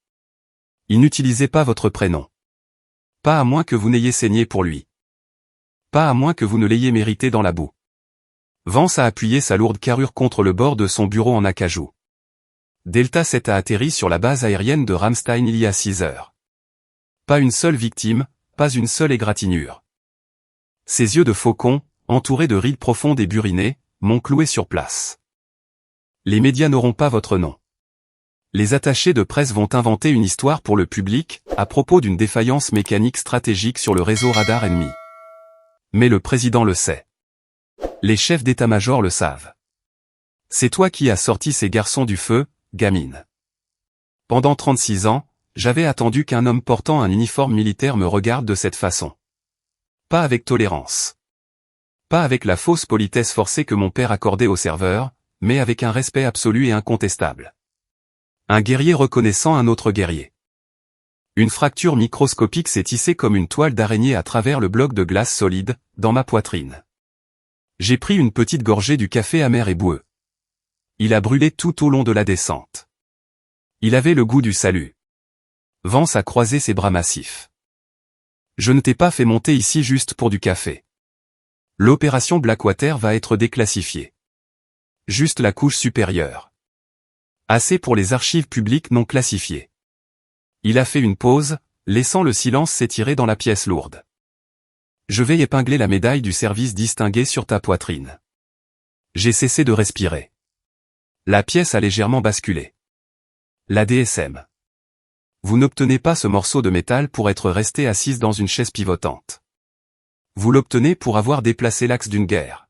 Il n'utilisait pas votre prénom. Pas à moins que vous n'ayez saigné pour lui. Pas à moins que vous ne l'ayez mérité dans la boue. Vance a appuyé sa lourde carrure contre le bord de son bureau en acajou. Delta 7 a atterri sur la base aérienne de Ramstein il y a 6 heures. Pas une seule victime, pas une seule égratignure. Ses yeux de faucon, entourés de rides profondes et burinées, m'ont cloué sur place. Les médias n'auront pas votre nom. Les attachés de presse vont inventer une histoire pour le public, à propos d'une défaillance mécanique stratégique sur le réseau radar ennemi. Mais le président le sait. Les chefs d'état-major le savent. C'est toi qui as sorti ces garçons du feu, gamine. Pendant 36 ans, j'avais attendu qu'un homme portant un uniforme militaire me regarde de cette façon. Pas avec tolérance. Pas avec la fausse politesse forcée que mon père accordait aux serveurs, mais avec un respect absolu et incontestable. Un guerrier reconnaissant un autre guerrier. Une fracture microscopique s'est tissée comme une toile d'araignée à travers le bloc de glace solide, dans ma poitrine. J'ai pris une petite gorgée du café amer et boueux. Il a brûlé tout au long de la descente. Il avait le goût du salut. Vance a croisé ses bras massifs. Je ne t'ai pas fait monter ici juste pour du café. L'opération Blackwater va être déclassifiée. Juste la couche supérieure. Assez pour les archives publiques non classifiées. Il a fait une pause, laissant le silence s'étirer dans la pièce lourde. Je vais épingler la médaille du service distingué sur ta poitrine. J'ai cessé de respirer. La pièce a légèrement basculé. La DSM. Vous n'obtenez pas ce morceau de métal pour être resté assise dans une chaise pivotante. Vous l'obtenez pour avoir déplacé l'axe d'une guerre.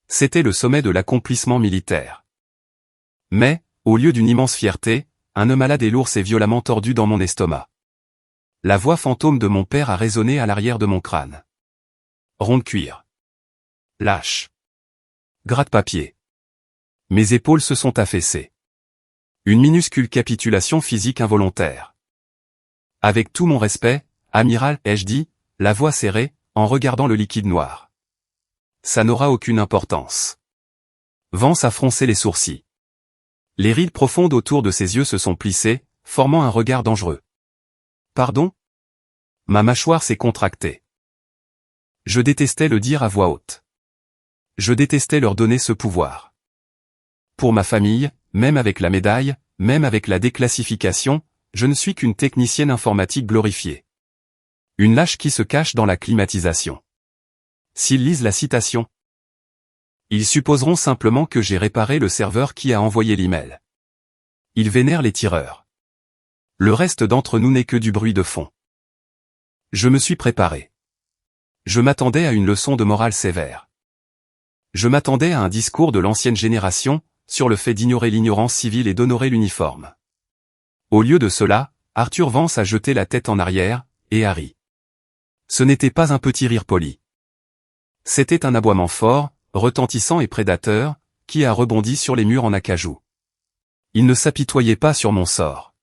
C'était le sommet de l'accomplissement militaire. Mais, au lieu d'une immense fierté, un nœud malade et lourd s'est violemment tordu dans mon estomac. La voix fantôme de mon père a résonné à l'arrière de mon crâne. Rond de cuir. Lâche. Gratte-papier. Mes épaules se sont affaissées. Une minuscule capitulation physique involontaire. Avec tout mon respect, amiral, ai-je dit, la voix serrée, en regardant le liquide noir. Ça n'aura aucune importance. Vance a froncé les sourcils. Les rides profondes autour de ses yeux se sont plissées, formant un regard dangereux. Pardon ? Ma mâchoire s'est contractée. Je détestais le dire à voix haute. Je détestais leur donner ce pouvoir. Pour ma famille, même avec la médaille, même avec la déclassification, je ne suis qu'une technicienne informatique glorifiée. Une lâche qui se cache dans la climatisation. S'ils lisent la citation, ils supposeront simplement que j'ai réparé le serveur qui a envoyé l'email. Ils vénèrent les tireurs. Le reste d'entre nous n'est que du bruit de fond. Je me suis préparé. Je m'attendais à une leçon de morale sévère. Je m'attendais à un discours de l'ancienne génération, sur le fait d'ignorer l'ignorance civile et d'honorer l'uniforme. Au lieu de cela, Arthur Vance a jeté la tête en arrière, et a ri. Ce n'était pas un petit rire poli. C'était un aboiement fort, retentissant et prédateur, qui a rebondi sur les murs en acajou. Il ne s'apitoyait pas sur mon sort.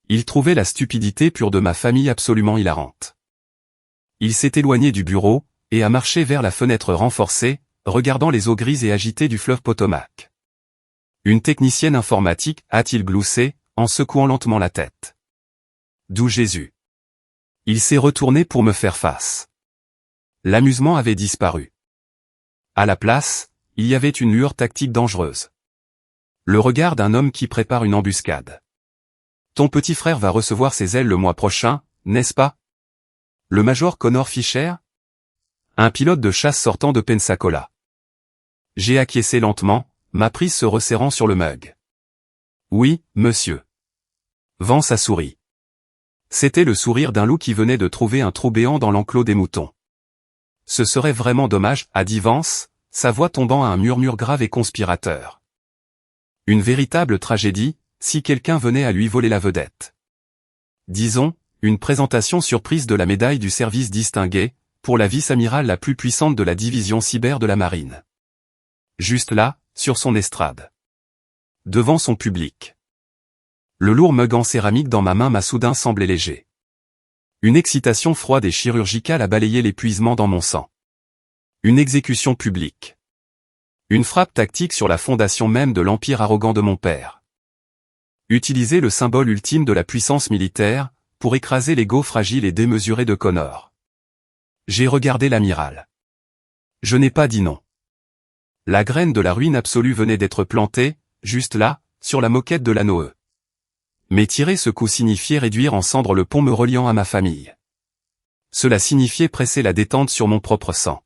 Il trouvait la stupidité pure de ma famille absolument hilarante. Il s'est éloigné du bureau, et a marché vers la fenêtre renforcée, regardant les eaux grises et agitées du fleuve Potomac. Une technicienne informatique, a-t-il gloussé, en secouant lentement la tête. D'où Jésus. Il s'est retourné pour me faire face. L'amusement avait disparu. À la place, il y avait une lueur tactique dangereuse. Le regard d'un homme qui prépare une embuscade. Ton petit frère va recevoir ses ailes le mois prochain, n'est-ce pas? Le major Connor Fisher? Un pilote de chasse sortant de Pensacola. J'ai acquiescé lentement, ma prise se resserrant sur le mug. Oui, monsieur. Vance a souri. C'était le sourire d'un loup qui venait de trouver un trou béant dans l'enclos des moutons. Ce serait vraiment dommage, a dit Vance, sa voix tombant à un murmure grave et conspirateur. Une véritable tragédie, si quelqu'un venait à lui voler la vedette. Disons, une présentation surprise de la médaille du service distingué, pour la vice-amirale la plus puissante de la division cyber de la marine. Juste là, sur son estrade. Devant son public. Le lourd mug en céramique dans ma main m'a soudain semblé léger. Une excitation froide et chirurgicale a balayé l'épuisement dans mon sang. Une exécution publique. Une frappe tactique sur la fondation même de l'empire arrogant de mon père. Utiliser le symbole ultime de la puissance militaire, pour écraser l'ego fragile et démesuré de Connor. J'ai regardé l'amiral. Je n'ai pas dit non. La graine de la ruine absolue venait d'être plantée, juste là, sur la moquette de l'anneau E. Mais tirer ce coup signifiait réduire en cendres le pont me reliant à ma famille. Cela signifiait presser la détente sur mon propre sang.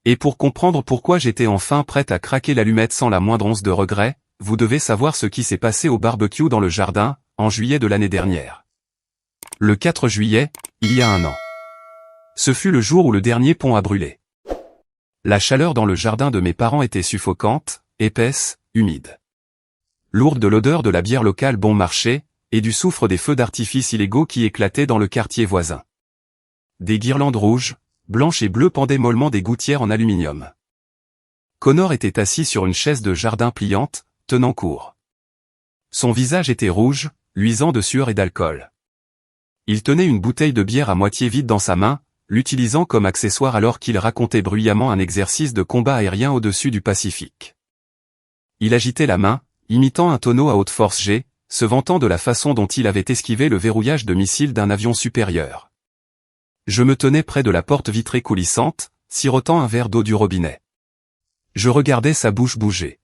Et pour comprendre pourquoi j'étais enfin prête à craquer l'allumette sans la moindre once de regret, vous devez savoir ce qui s'est passé au barbecue dans le jardin, en juillet de l'année dernière. Le 4 juillet, il y a un an. Ce fut le jour où le dernier pont a brûlé. La chaleur dans le jardin de mes parents était suffocante, épaisse, humide. Lourde de l'odeur de la bière locale bon marché, et du soufre des feux d'artifice illégaux qui éclataient dans le quartier voisin. Des guirlandes rouges, blanches et bleues pendaient mollement des gouttières en aluminium. Connor était assis sur une chaise de jardin pliante, tenant court. Son visage était rouge, luisant de sueur et d'alcool. Il tenait une bouteille de bière à moitié vide dans sa main, l'utilisant comme accessoire alors qu'il racontait bruyamment un exercice de combat aérien au-dessus du Pacifique. Il agitait la main, imitant un tonneau à haute force G, se vantant de la façon dont il avait esquivé le verrouillage de missiles d'un avion supérieur. Je me tenais près de la porte vitrée coulissante, sirotant un verre d'eau du robinet. Je regardais sa bouche bouger.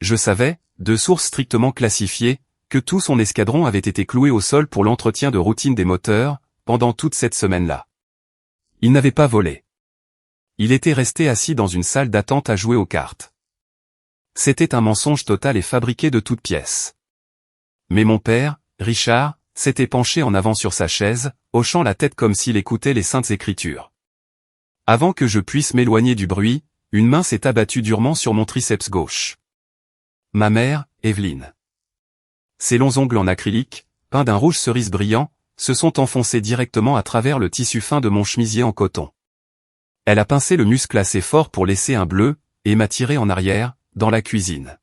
Je savais, de sources strictement classifiées, que tout son escadron avait été cloué au sol pour l'entretien de routine des moteurs, pendant toute cette semaine-là. Il n'avait pas volé. Il était resté assis dans une salle d'attente à jouer aux cartes. C'était un mensonge total et fabriqué de toutes pièces. Mais mon père, Richard, s'était penché en avant sur sa chaise, hochant la tête comme s'il écoutait les saintes écritures. Avant que je puisse m'éloigner du bruit, une main s'est abattue durement sur mon triceps gauche. Ma mère, Evelyne. Ses longs ongles en acrylique, peints d'un rouge cerise brillant, se sont enfoncés directement à travers le tissu fin de mon chemisier en coton. Elle a pincé le muscle assez fort pour laisser un bleu, et m'a tiré en arrière, dans la cuisine.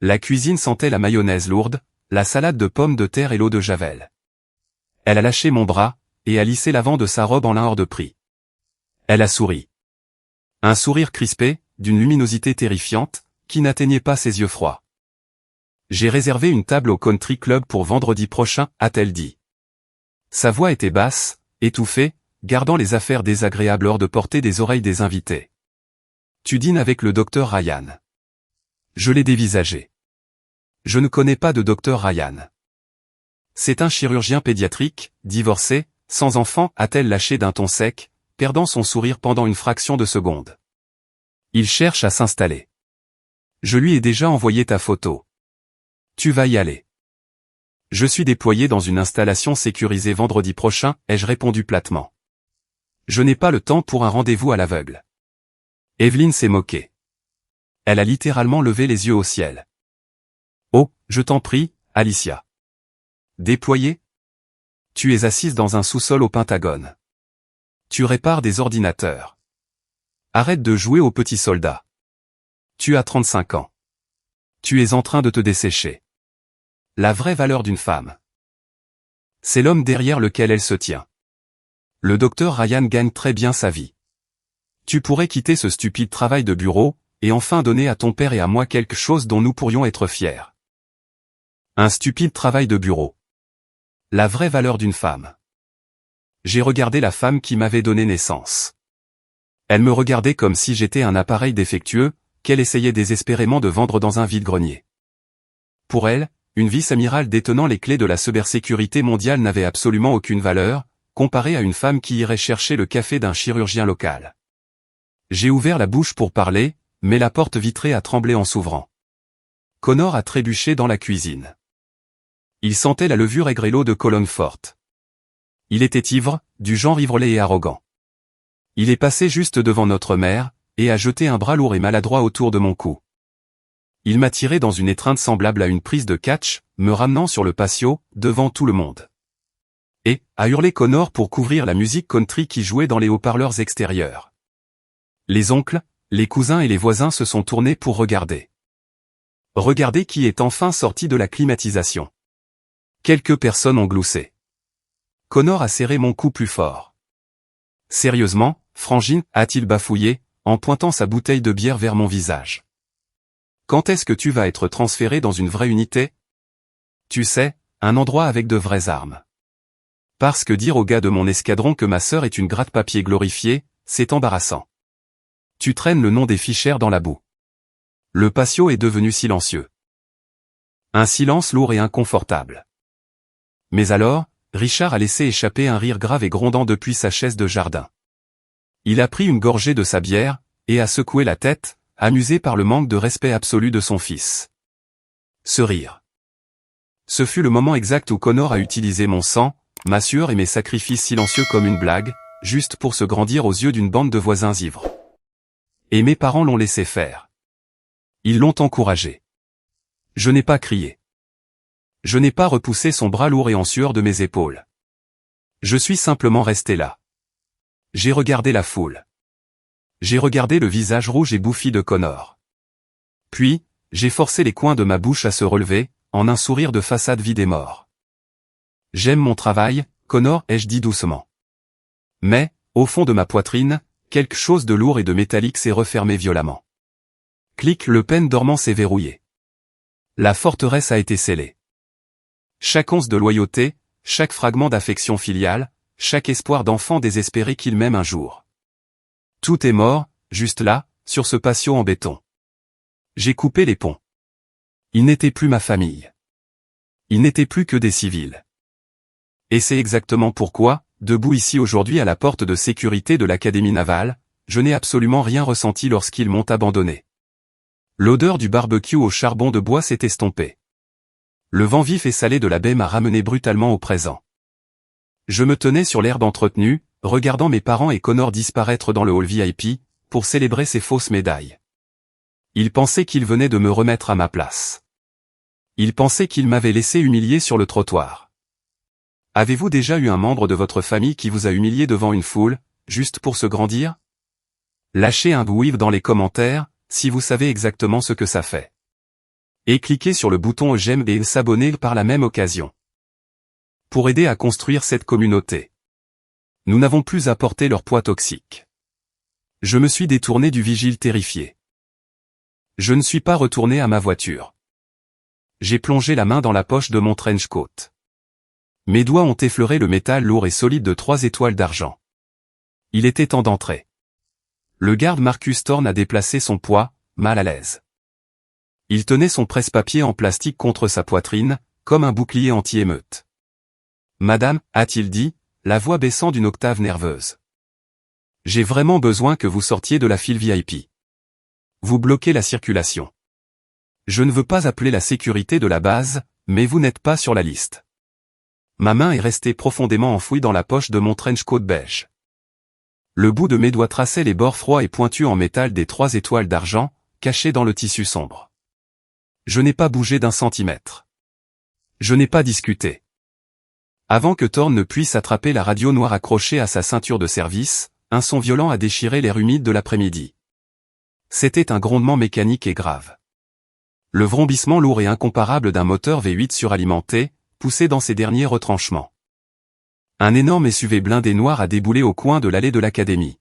La cuisine sentait la mayonnaise lourde, la salade de pommes de terre et l'eau de javel. Elle a lâché mon bras, et a lissé l'avant de sa robe en lin hors de prix. Elle a souri. Un sourire crispé, d'une luminosité terrifiante, qui n'atteignait pas ses yeux froids. J'ai réservé une table au country club pour vendredi prochain, a-t-elle dit. Sa voix était basse, étouffée, gardant les affaires désagréables hors de portée des oreilles des invités. Tu dînes avec le docteur Ryan. Je l'ai dévisagé. Je ne connais pas de docteur Ryan. C'est un chirurgien pédiatrique, divorcé, sans enfant, a-t-elle lâché d'un ton sec, perdant son sourire pendant une fraction de seconde. Il cherche à s'installer. Je lui ai déjà envoyé ta photo. Tu vas y aller. Je suis déployé dans une installation sécurisée vendredi prochain, ai-je répondu platement. Je n'ai pas le temps pour un rendez-vous à l'aveugle. Evelyne s'est moquée. Elle a littéralement levé les yeux au ciel. Oh, je t'en prie, Alicia. Déployée? Tu es assise dans un sous-sol au Pentagone. Tu répares des ordinateurs. Arrête de jouer au petit soldat. Tu as 35 ans. Tu es en train de te dessécher. La vraie valeur d'une femme. C'est l'homme derrière lequel elle se tient. Le docteur Ryan gagne très bien sa vie. Tu pourrais quitter ce stupide travail de bureau, et enfin donner à ton père et à moi quelque chose dont nous pourrions être fiers. Un stupide travail de bureau. La vraie valeur d'une femme. J'ai regardé la femme qui m'avait donné naissance. Elle me regardait comme si j'étais un appareil défectueux, qu'elle essayait désespérément de vendre dans un vide-grenier. Pour elle, une vice-amiral détenant les clés de la cybersécurité mondiale n'avait absolument aucune valeur, comparée à une femme qui irait chercher le café d'un chirurgien local. J'ai ouvert la bouche pour parler, mais la porte vitrée a tremblé en s'ouvrant. Connor a trébuché dans la cuisine. Il sentait la levure aigre et l'eau de colonne forte. Il était ivre, du genre ivrelet et arrogant. Il est passé juste devant notre mère, et a jeté un bras lourd et maladroit autour de mon cou. Il m'a tiré dans une étreinte semblable à une prise de catch, me ramenant sur le patio, devant tout le monde. Et, a hurlé Connor pour couvrir la musique country qui jouait dans les haut-parleurs extérieurs. Les oncles, les cousins et les voisins se sont tournés pour regarder. Regardez qui est enfin sorti de la climatisation. Quelques personnes ont gloussé. Connor a serré mon cou plus fort. Sérieusement, Frangine, a-t-il bafouillé, en pointant sa bouteille de bière vers mon visage. Quand est-ce que tu vas être transféré dans une vraie unité? Tu sais, un endroit avec de vraies armes. Parce que dire au gars de mon escadron que ma sœur est une gratte-papier glorifiée, c'est embarrassant. Tu traînes le nom des fichères dans la boue. Le patio est devenu silencieux. Un silence lourd et inconfortable. Mais alors, Richard a laissé échapper un rire grave et grondant depuis sa chaise de jardin. Il a pris une gorgée de sa bière, et a secoué la tête, amusé par le manque de respect absolu de son fils. Ce rire. Ce fut le moment exact où Connor a utilisé mon sang, ma sueur et mes sacrifices silencieux comme une blague, juste pour se grandir aux yeux d'une bande de voisins ivres. Et mes parents l'ont laissé faire. Ils l'ont encouragé. Je n'ai pas crié. Je n'ai pas repoussé son bras lourd et en sueur de mes épaules. Je suis simplement resté là. J'ai regardé la foule. J'ai regardé le visage rouge et bouffi de Connor. Puis, j'ai forcé les coins de ma bouche à se relever, en un sourire de façade vide et mort. J'aime mon travail, Connor, ai-je dit doucement. Mais, au fond de ma poitrine, quelque chose de lourd et de métallique s'est refermé violemment. Clic, le pen dormant s'est verrouillé. La forteresse a été scellée. Chaque once de loyauté, chaque fragment d'affection filiale, chaque espoir d'enfant désespéré qu'il m'aime un jour. Tout est mort, juste là, sur ce patio en béton. J'ai coupé les ponts. Ils n'étaient plus ma famille. Ils n'étaient plus que des civils. Et c'est exactement pourquoi, debout ici aujourd'hui à la porte de sécurité de l'Académie navale, je n'ai absolument rien ressenti lorsqu'ils m'ont abandonné. L'odeur du barbecue au charbon de bois s'est estompée. Le vent vif et salé de la baie m'a ramené brutalement au présent. Je me tenais sur l'herbe entretenue, regardant mes parents et Connor disparaître dans le hall VIP, pour célébrer ces fausses médailles. Ils pensaient qu'ils venaient de me remettre à ma place. Ils pensaient qu'ils m'avaient laissé humilier sur le trottoir. Avez-vous déjà eu un membre de votre famille qui vous a humilié devant une foule, juste pour se grandir? Lâchez un bouive dans les commentaires, si vous savez exactement ce que ça fait. Et cliquez sur le bouton j'aime et s'abonner par la même occasion. Pour aider à construire cette communauté. Nous n'avons plus à porter leur poids toxique. Je me suis détourné du vigile terrifié. Je ne suis pas retourné à ma voiture. J'ai plongé la main dans la poche de mon trench coat. Mes doigts ont effleuré le métal lourd et solide de 3 étoiles d'argent. Il était temps d'entrer. Le garde Marcus Thorne a déplacé son poids, mal à l'aise. Il tenait son presse-papier en plastique contre sa poitrine, comme un bouclier anti-émeute. « Madame, a-t-il dit, la voix baissant d'une octave nerveuse. J'ai vraiment besoin que vous sortiez de la file VIP. Vous bloquez la circulation. Je ne veux pas appeler la sécurité de la base, mais vous n'êtes pas sur la liste. » Ma main est restée profondément enfouie dans la poche de mon trench coat beige. Le bout de mes doigts traçait les bords froids et pointus en métal des 3 étoiles d'argent, cachés dans le tissu sombre. Je n'ai pas bougé d'un centimètre. Je n'ai pas discuté. Avant que Thorne ne puisse attraper la radio noire accrochée à sa ceinture de service, un son violent a déchiré l'air humide de l'après-midi. C'était un grondement mécanique et grave. Le vrombissement lourd et incomparable d'un moteur V8 suralimenté, poussé dans ses derniers retranchements. Un énorme SUV blindé noir a déboulé au coin de l'allée de l'Académie.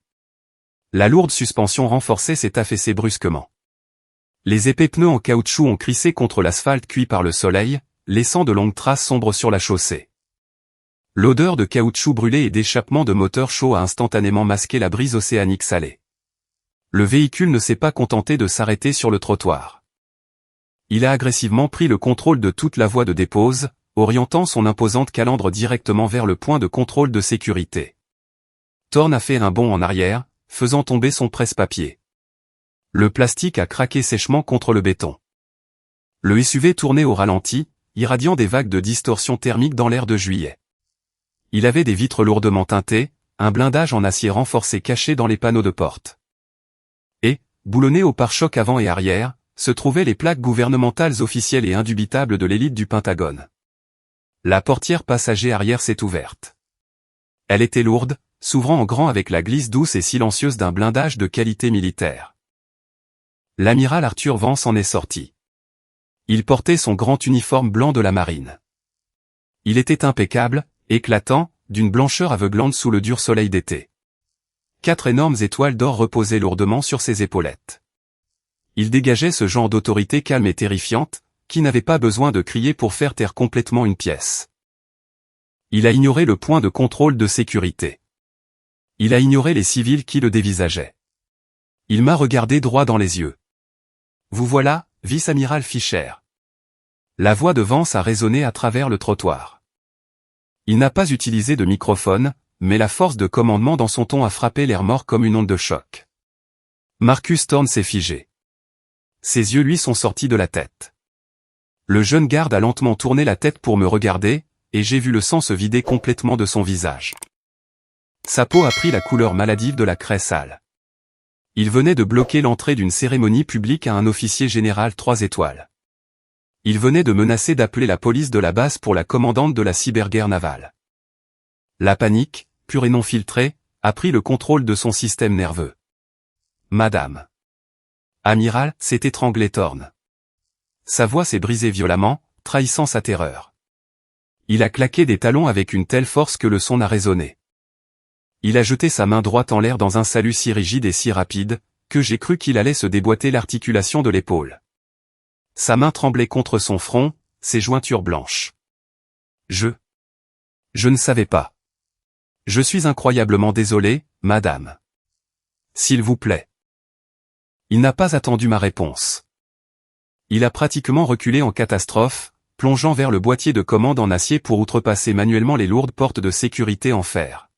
La lourde suspension renforcée s'est affaissée brusquement. Les épais pneus en caoutchouc ont crissé contre l'asphalte cuit par le soleil, laissant de longues traces sombres sur la chaussée. L'odeur de caoutchouc brûlé et d'échappement de moteur chaud a instantanément masqué la brise océanique salée. Le véhicule ne s'est pas contenté de s'arrêter sur le trottoir. Il a agressivement pris le contrôle de toute la voie de dépose, orientant son imposante calandre directement vers le point de contrôle de sécurité. Thorne a fait un bond en arrière, faisant tomber son presse-papier. Le plastique a craqué sèchement contre le béton. Le SUV tournait au ralenti, irradiant des vagues de distorsion thermique dans l'air de juillet. Il avait des vitres lourdement teintées, un blindage en acier renforcé caché dans les panneaux de porte. Et, boulonnés au pare-choc avant et arrière, se trouvaient les plaques gouvernementales officielles et indubitables de l'élite du Pentagone. La portière passager arrière s'est ouverte. Elle était lourde, s'ouvrant en grand avec la glisse douce et silencieuse d'un blindage de qualité militaire. L'amiral Arthur Vance en est sorti. Il portait son grand uniforme blanc de la marine. Il était impeccable, éclatant, d'une blancheur aveuglante sous le dur soleil d'été. 4 énormes étoiles d'or reposaient lourdement sur ses épaulettes. Il dégageait ce genre d'autorité calme et terrifiante, qui n'avait pas besoin de crier pour faire taire complètement une pièce. Il a ignoré le point de contrôle de sécurité. Il a ignoré les civils qui le dévisageaient. Il m'a regardé droit dans les yeux. « Vous voilà, vice-amiral Fischer. » La voix de Vance a résonné à travers le trottoir. Il n'a pas utilisé de microphone, mais la force de commandement dans son ton a frappé l'air mort comme une onde de choc. Marcus Thorne s'est figé. Ses yeux lui sont sortis de la tête. Le jeune garde a lentement tourné la tête pour me regarder, et j'ai vu le sang se vider complètement de son visage. Sa peau a pris la couleur maladive de la craie sale. Il venait de bloquer l'entrée d'une cérémonie publique à un officier général 3 étoiles. Il venait de menacer d'appeler la police de la base pour la commandante de la cyberguerre navale. La panique, pure et non filtrée, a pris le contrôle de son système nerveux. Madame. Amiral, s'est étranglé Thorne. Sa voix s'est brisée violemment, trahissant sa terreur. Il a claqué des talons avec une telle force que le son a résonné. Il a jeté sa main droite en l'air dans un salut si rigide et si rapide, que j'ai cru qu'il allait se déboîter l'articulation de l'épaule. Sa main tremblait contre son front, ses jointures blanches. Je ne savais pas. Je suis incroyablement désolé, madame. S'il vous plaît. Il n'a pas attendu ma réponse. Il a pratiquement reculé en catastrophe, plongeant vers le boîtier de commande en acier pour outrepasser manuellement les lourdes portes de sécurité en fer.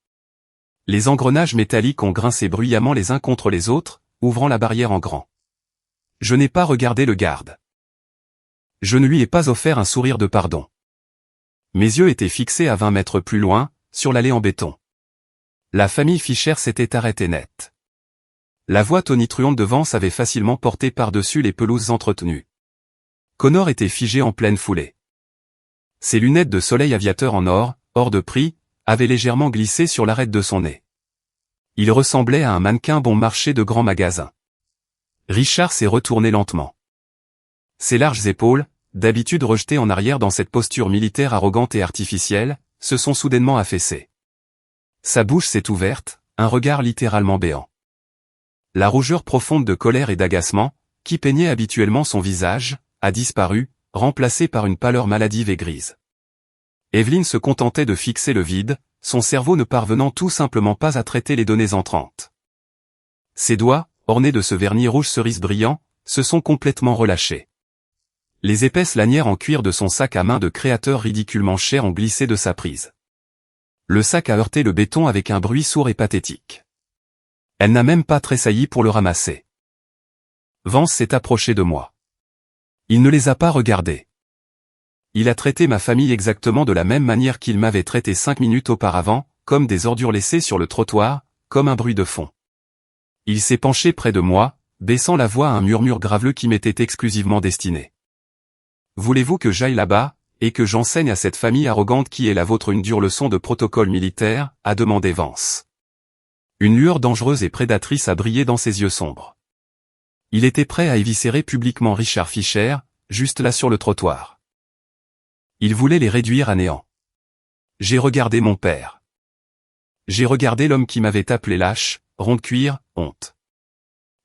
Les engrenages métalliques ont grincé bruyamment les uns contre les autres, ouvrant la barrière en grand. Je n'ai pas regardé le garde. Je ne lui ai pas offert un sourire de pardon. Mes yeux étaient fixés à 20 mètres plus loin, sur l'allée en béton. La famille Fischer s'était arrêtée net. La voie tonitruante de Vance avait facilement porté par-dessus les pelouses entretenues. Connor était figé en pleine foulée. Ses lunettes de soleil aviateur en or, hors de prix, avaient légèrement glissé sur l'arête de son nez. Il ressemblait à un mannequin bon marché de grand magasin. Richard s'est retourné lentement. Ses larges épaules, d'habitude rejetées en arrière dans cette posture militaire arrogante et artificielle, se sont soudainement affaissées. Sa bouche s'est ouverte, un regard littéralement béant. La rougeur profonde de colère et d'agacement, qui peignait habituellement son visage, a disparu, remplacée par une pâleur maladive et grise. Evelyn se contentait de fixer le vide, son cerveau ne parvenant tout simplement pas à traiter les données entrantes. Ses doigts, ornés de ce vernis rouge cerise brillant, se sont complètement relâchés. Les épaisses lanières en cuir de son sac à main de créateur ridiculement cher ont glissé de sa prise. Le sac a heurté le béton avec un bruit sourd et pathétique. Elle n'a même pas tressailli pour le ramasser. Vance s'est approché de moi. Il ne les a pas regardés. Il a traité ma famille exactement de la même manière qu'il m'avait traité 5 minutes auparavant, comme des ordures laissées sur le trottoir, comme un bruit de fond. Il s'est penché près de moi, baissant la voix à un murmure graveleux qui m'était exclusivement destiné. Voulez-vous que j'aille là-bas, et que j'enseigne à cette famille arrogante qui est la vôtre une dure leçon de protocole militaire, a demandé Vance. Une lueur dangereuse et prédatrice a brillé dans ses yeux sombres. Il était prêt à éviscérer publiquement Richard Fischer, juste là sur le trottoir. Il voulait les réduire à néant. J'ai regardé mon père. J'ai regardé l'homme qui m'avait appelé lâche, rond de cuir, honte.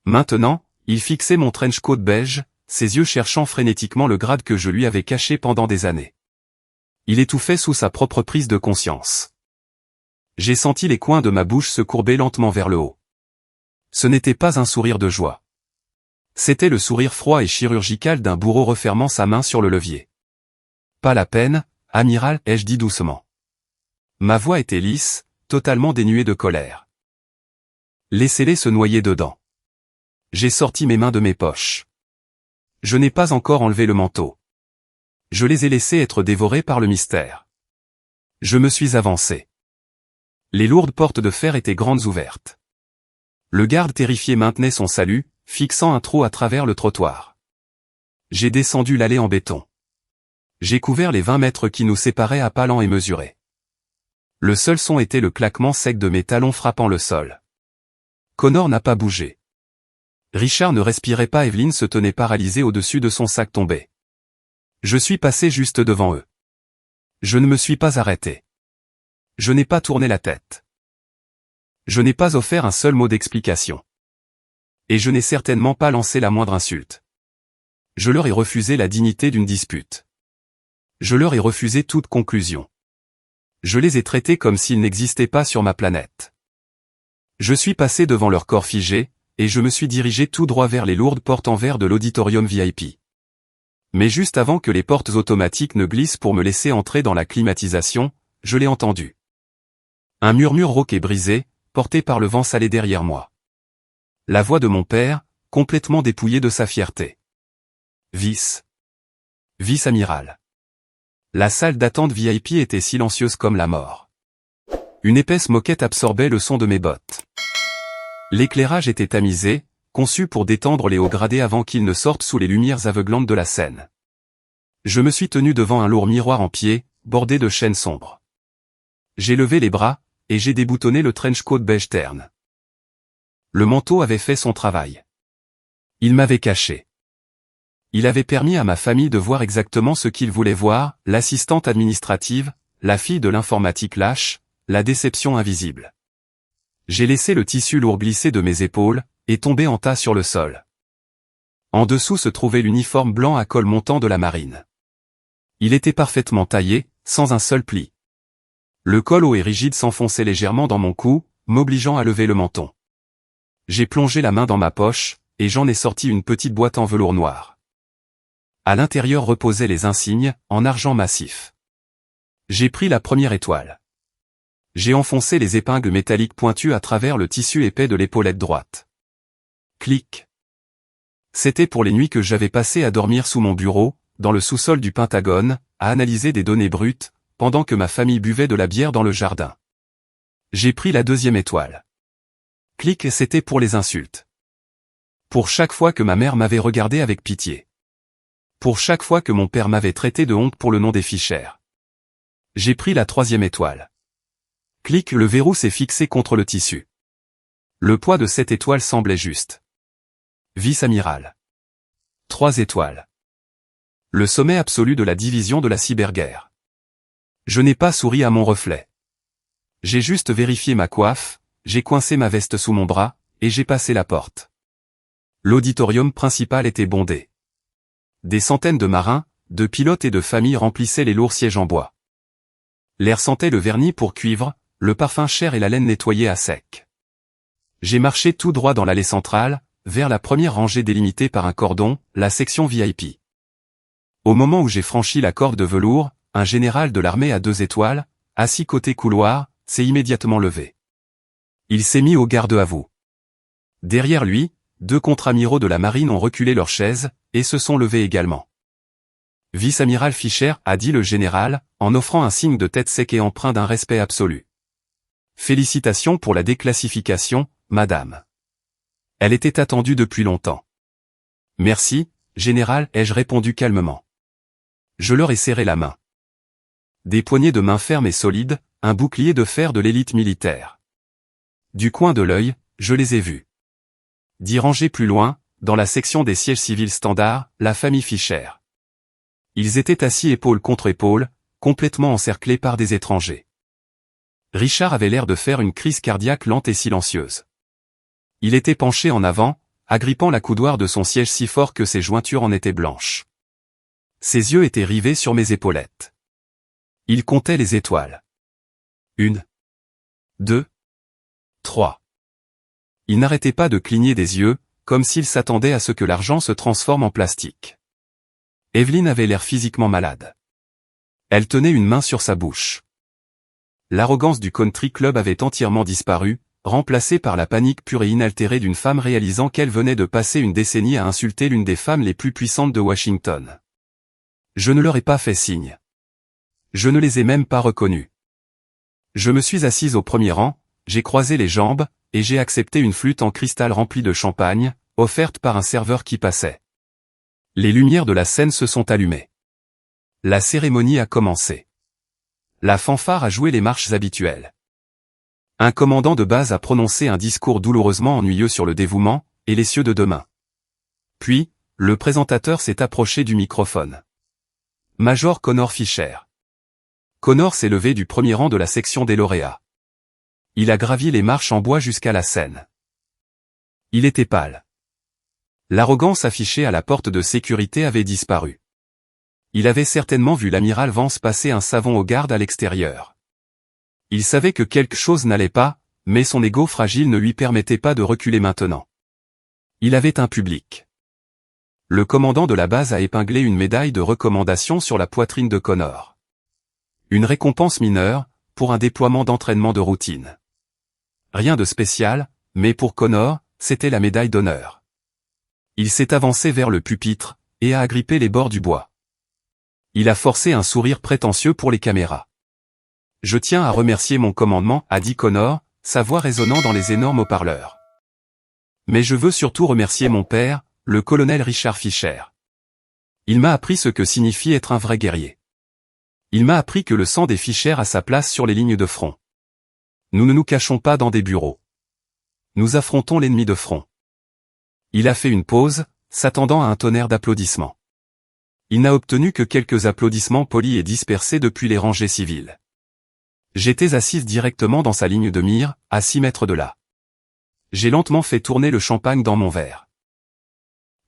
Maintenant, il fixait mon trench coat beige, ses yeux cherchant frénétiquement le grade que je lui avais caché pendant des années. Il étouffait sous sa propre prise de conscience. J'ai senti les coins de ma bouche se courber lentement vers le haut. Ce n'était pas un sourire de joie. C'était le sourire froid et chirurgical d'un bourreau refermant sa main sur le levier. Pas la peine, amiral, ai-je dit doucement. Ma voix était lisse, totalement dénuée de colère. Laissez-les se noyer dedans. J'ai sorti mes mains de mes poches. Je n'ai pas encore enlevé le manteau. Je les ai laissés être dévorés par le mystère. Je me suis avancé. Les lourdes portes de fer étaient grandes ouvertes. Le garde terrifié maintenait son salut, fixant un trou à travers le trottoir. J'ai descendu l'allée en béton. J'ai couvert les 20 mètres qui nous séparaient à pas lents et mesurés. Le seul son était le claquement sec de mes talons frappant le sol. Connor n'a pas bougé. Richard ne respirait pas, Evelyn se tenait paralysée au-dessus de son sac tombé. Je suis passé juste devant eux. Je ne me suis pas arrêté. Je n'ai pas tourné la tête. Je n'ai pas offert un seul mot d'explication. Et je n'ai certainement pas lancé la moindre insulte. Je leur ai refusé la dignité d'une dispute. Je leur ai refusé toute conclusion. Je les ai traités comme s'ils n'existaient pas sur ma planète. Je suis passé devant leur corps figé, et je me suis dirigé tout droit vers les lourdes portes en verre de l'auditorium VIP. Mais juste avant que les portes automatiques ne glissent pour me laisser entrer dans la climatisation, je l'ai entendu. Un murmure rauque et brisé, porté par le vent salé derrière moi. La voix de mon père, complètement dépouillée de sa fierté. Vice-amiral. La salle d'attente VIP était silencieuse comme la mort. Une épaisse moquette absorbait le son de mes bottes. L'éclairage était tamisé, conçu pour détendre les hauts gradés avant qu'ils ne sortent sous les lumières aveuglantes de la scène. Je me suis tenu devant un lourd miroir en pied, bordé de chaînes sombres. J'ai levé les bras, et j'ai déboutonné le trench coat beige terne. Le manteau avait fait son travail. Il m'avait caché. Il avait permis à ma famille de voir exactement ce qu'ils voulaient voir, l'assistante administrative, la fille de l'informatique lâche, la déception invisible. J'ai laissé le tissu lourd glisser de mes épaules, et tomber en tas sur le sol. En dessous se trouvait l'uniforme blanc à col montant de la marine. Il était parfaitement taillé, sans un seul pli. Le col haut et rigide s'enfonçait légèrement dans mon cou, m'obligeant à lever le menton. J'ai plongé la main dans ma poche, et j'en ai sorti une petite boîte en velours noir. À l'intérieur reposaient les insignes, en argent massif. J'ai pris la première étoile. J'ai enfoncé les épingles métalliques pointues à travers le tissu épais de l'épaulette droite. Clic. C'était pour les nuits que j'avais passées à dormir sous mon bureau, dans le sous-sol du Pentagone, à analyser des données brutes, pendant que ma famille buvait de la bière dans le jardin. J'ai pris la deuxième étoile. Clic, c'était pour les insultes. Pour chaque fois que ma mère m'avait regardé avec pitié. Pour chaque fois que mon père m'avait traité de honte pour le nom des fichères. J'ai pris la troisième étoile. Clic, le verrou s'est fixé contre le tissu. Le poids de cette étoile semblait juste. Vice-amiral. 3 étoiles. Le sommet absolu de la division de la cyberguerre. Je n'ai pas souri à mon reflet. J'ai juste vérifié ma coiffe, j'ai coincé ma veste sous mon bras, et j'ai passé la porte. L'auditorium principal était bondé. Des centaines de marins, de pilotes et de familles remplissaient les lourds sièges en bois. L'air sentait le vernis pour cuivre, le parfum cher et la laine nettoyée à sec. J'ai marché tout droit dans l'allée centrale, vers la première rangée délimitée par un cordon, la section VIP. Au moment où j'ai franchi la corde de velours, un général de l'armée à 2 étoiles, assis côté couloir, s'est immédiatement levé. Il s'est mis au garde à vous. Derrière lui, 2 contre-amiraux de la marine ont reculé leurs chaises, et se sont levés également. Vice-amiral Fischer, a dit le général, en offrant un signe de tête sec et empreint d'un respect absolu. Félicitations pour la déclassification, madame. Elle était attendue depuis longtemps. Merci, général, ai-je répondu calmement. Je leur ai serré la main. Des poignées de main fermes et solides, un bouclier de fer de l'élite militaire. Du coin de l'œil, je les ai vus. 10 rangées plus loin, dans la section des sièges civils standards, la famille Fischer. Ils étaient assis épaule contre épaule, complètement encerclés par des étrangers. Richard avait l'air de faire une crise cardiaque lente et silencieuse. Il était penché en avant, agrippant la coudoir de son siège si fort que ses jointures en étaient blanches. Ses yeux étaient rivés sur mes épaulettes. Il comptait les étoiles. 1, 2, 3. Il n'arrêtait pas de cligner des yeux, comme s'il s'attendait à ce que l'argent se transforme en plastique. Evelyne avait l'air physiquement malade. Elle tenait une main sur sa bouche. L'arrogance du country club avait entièrement disparu, remplacée par la panique pure et inaltérée d'une femme réalisant qu'elle venait de passer une décennie à insulter l'une des femmes les plus puissantes de Washington. Je ne leur ai pas fait signe. Je ne les ai même pas reconnus. Je me suis assise au premier rang, j'ai croisé les jambes, et j'ai accepté une flûte en cristal remplie de champagne, offerte par un serveur qui passait. Les lumières de la scène se sont allumées. La cérémonie a commencé. La fanfare a joué les marches habituelles. Un commandant de base a prononcé un discours douloureusement ennuyeux sur le dévouement, et les cieux de demain. Puis, le présentateur s'est approché du microphone. Major Connor Fischer. Connor s'est levé du premier rang de la section des lauréats. Il a gravi les marches en bois jusqu'à la scène. Il était pâle. L'arrogance affichée à la porte de sécurité avait disparu. Il avait certainement vu l'amiral Vance passer un savon aux gardes à l'extérieur. Il savait que quelque chose n'allait pas, mais son ego fragile ne lui permettait pas de reculer maintenant. Il avait un public. Le commandant de la base a épinglé une médaille de recommandation sur la poitrine de Connor. Une récompense mineure, pour un déploiement d'entraînement de routine. Rien de spécial, mais pour Connor, c'était la médaille d'honneur. Il s'est avancé vers le pupitre, et a agrippé les bords du bois. Il a forcé un sourire prétentieux pour les caméras. « Je tiens à remercier mon commandement, a dit Connor, sa voix résonnant dans les énormes haut-parleurs. Mais je veux surtout remercier mon père, le colonel Richard Fisher. Il m'a appris ce que signifie être un vrai guerrier. Il m'a appris que le sang des Fisher a sa place sur les lignes de front. Nous ne nous cachons pas dans des bureaux. Nous affrontons l'ennemi de front. » Il a fait une pause, s'attendant à un tonnerre d'applaudissements. Il n'a obtenu que quelques applaudissements polis et dispersés depuis les rangées civiles. J'étais assise directement dans sa ligne de mire, à 6 mètres de là. J'ai lentement fait tourner le champagne dans mon verre.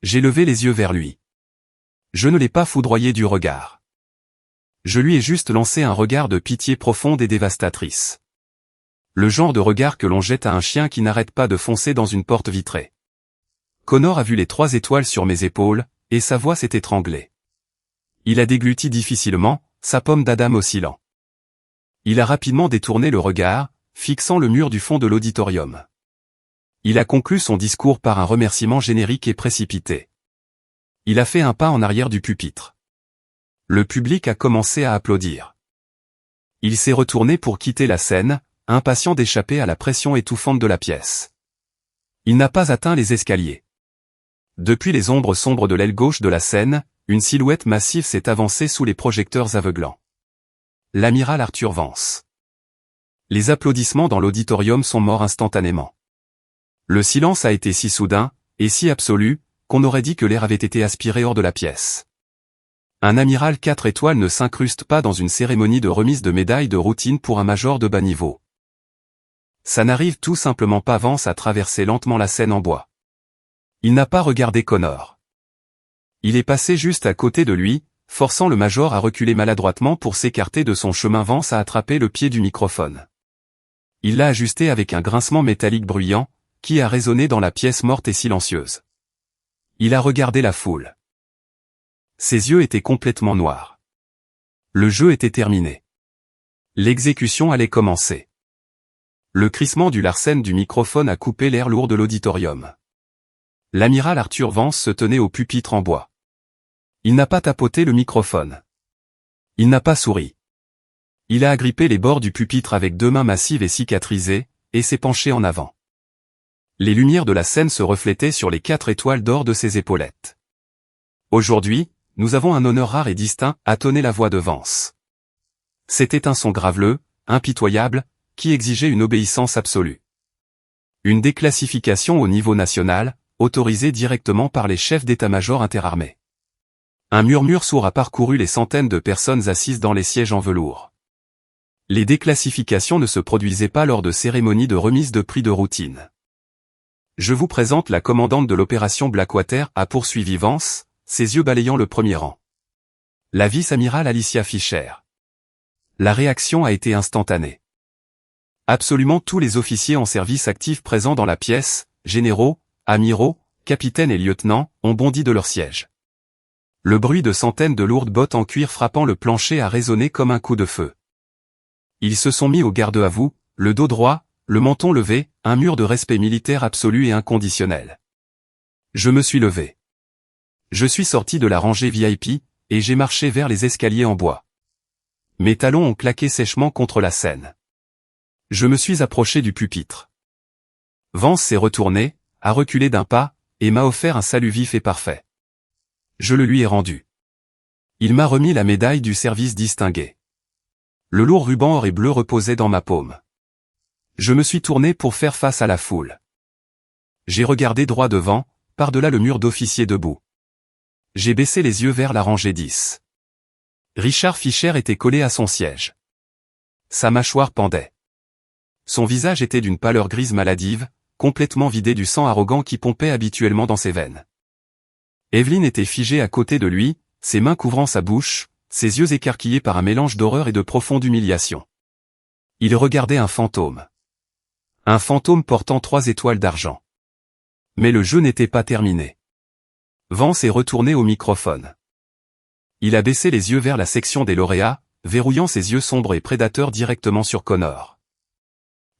J'ai levé les yeux vers lui. Je ne l'ai pas foudroyé du regard. Je lui ai juste lancé un regard de pitié profonde et dévastatrice. Le genre de regard que l'on jette à un chien qui n'arrête pas de foncer dans une porte vitrée. Connor a vu les 3 étoiles sur mes épaules, et sa voix s'est étranglée. Il a dégluti difficilement, sa pomme d'Adam oscillant. Il a rapidement détourné le regard, fixant le mur du fond de l'auditorium. Il a conclu son discours par un remerciement générique et précipité. Il a fait un pas en arrière du pupitre. Le public a commencé à applaudir. Il s'est retourné pour quitter la scène, impatient d'échapper à la pression étouffante de la pièce. Il n'a pas atteint les escaliers. Depuis les ombres sombres de l'aile gauche de la scène, une silhouette massive s'est avancée sous les projecteurs aveuglants. L'amiral Arthur Vance. Les applaudissements dans l'auditorium sont morts instantanément. Le silence a été si soudain, et si absolu, qu'on aurait dit que l'air avait été aspiré hors de la pièce. Un amiral 4 étoiles ne s'incruste pas dans une cérémonie de remise de médailles de routine pour un major de bas niveau. Ça n'arrive tout simplement pas. Vance a traversé lentement la scène en bois. Il n'a pas regardé Connor. Il est passé juste à côté de lui, forçant le major à reculer maladroitement pour s'écarter de son chemin. Vance a attrapé le pied du microphone. Il l'a ajusté avec un grincement métallique bruyant, qui a résonné dans la pièce morte et silencieuse. Il a regardé la foule. Ses yeux étaient complètement noirs. Le jeu était terminé. L'exécution allait commencer. Le crissement du larcène du microphone a coupé l'air lourd de l'auditorium. L'amiral Arthur Vance se tenait au pupitre en bois. Il n'a pas tapoté le microphone. Il n'a pas souri. Il a agrippé les bords du pupitre avec 2 mains massives et cicatrisées, et s'est penché en avant. Les lumières de la scène se reflétaient sur les 4 étoiles d'or de ses épaulettes. Aujourd'hui, nous avons un honneur rare et distinct, a tonné la voix de Vance. C'était un son graveleux, impitoyable, qui exigeait une obéissance absolue. Une déclassification au niveau national, autorisée directement par les chefs d'état-major interarmés. Un murmure sourd a parcouru les centaines de personnes assises dans les sièges en velours. Les déclassifications ne se produisaient pas lors de cérémonies de remise de prix de routine. Je vous présente la commandante de l'opération Blackwater, a poursuivi Vance, ses yeux balayant le premier rang. La vice-amirale Alicia Fisher. La réaction a été instantanée. Absolument tous les officiers en service actif présents dans la pièce, généraux, amiraux, capitaines et lieutenants, ont bondi de leur siège. Le bruit de centaines de lourdes bottes en cuir frappant le plancher a résonné comme un coup de feu. Ils se sont mis au garde-à-vous, le dos droit, le menton levé, un mur de respect militaire absolu et inconditionnel. Je me suis levé. Je suis sorti de la rangée VIP, et j'ai marché vers les escaliers en bois. Mes talons ont claqué sèchement contre la scène. Je me suis approché du pupitre. Vance s'est retourné, a reculé d'un pas, et m'a offert un salut vif et parfait. Je le lui ai rendu. Il m'a remis la médaille du service distingué. Le lourd ruban or et bleu reposait dans ma paume. Je me suis tourné pour faire face à la foule. J'ai regardé droit devant, par-delà le mur d'officiers debout. J'ai baissé les yeux vers la rangée 10. Richard Fisher était collé à son siège. Sa mâchoire pendait. Son visage était d'une pâleur grise maladive, complètement vidé du sang arrogant qui pompait habituellement dans ses veines. Evelyn était figée à côté de lui, ses mains couvrant sa bouche, ses yeux écarquillés par un mélange d'horreur et de profonde humiliation. Il regardait un fantôme. Un fantôme portant 3 étoiles d'argent. Mais le jeu n'était pas terminé. Vance est retourné au microphone. Il a baissé les yeux vers la section des lauréats, verrouillant ses yeux sombres et prédateurs directement sur Connor.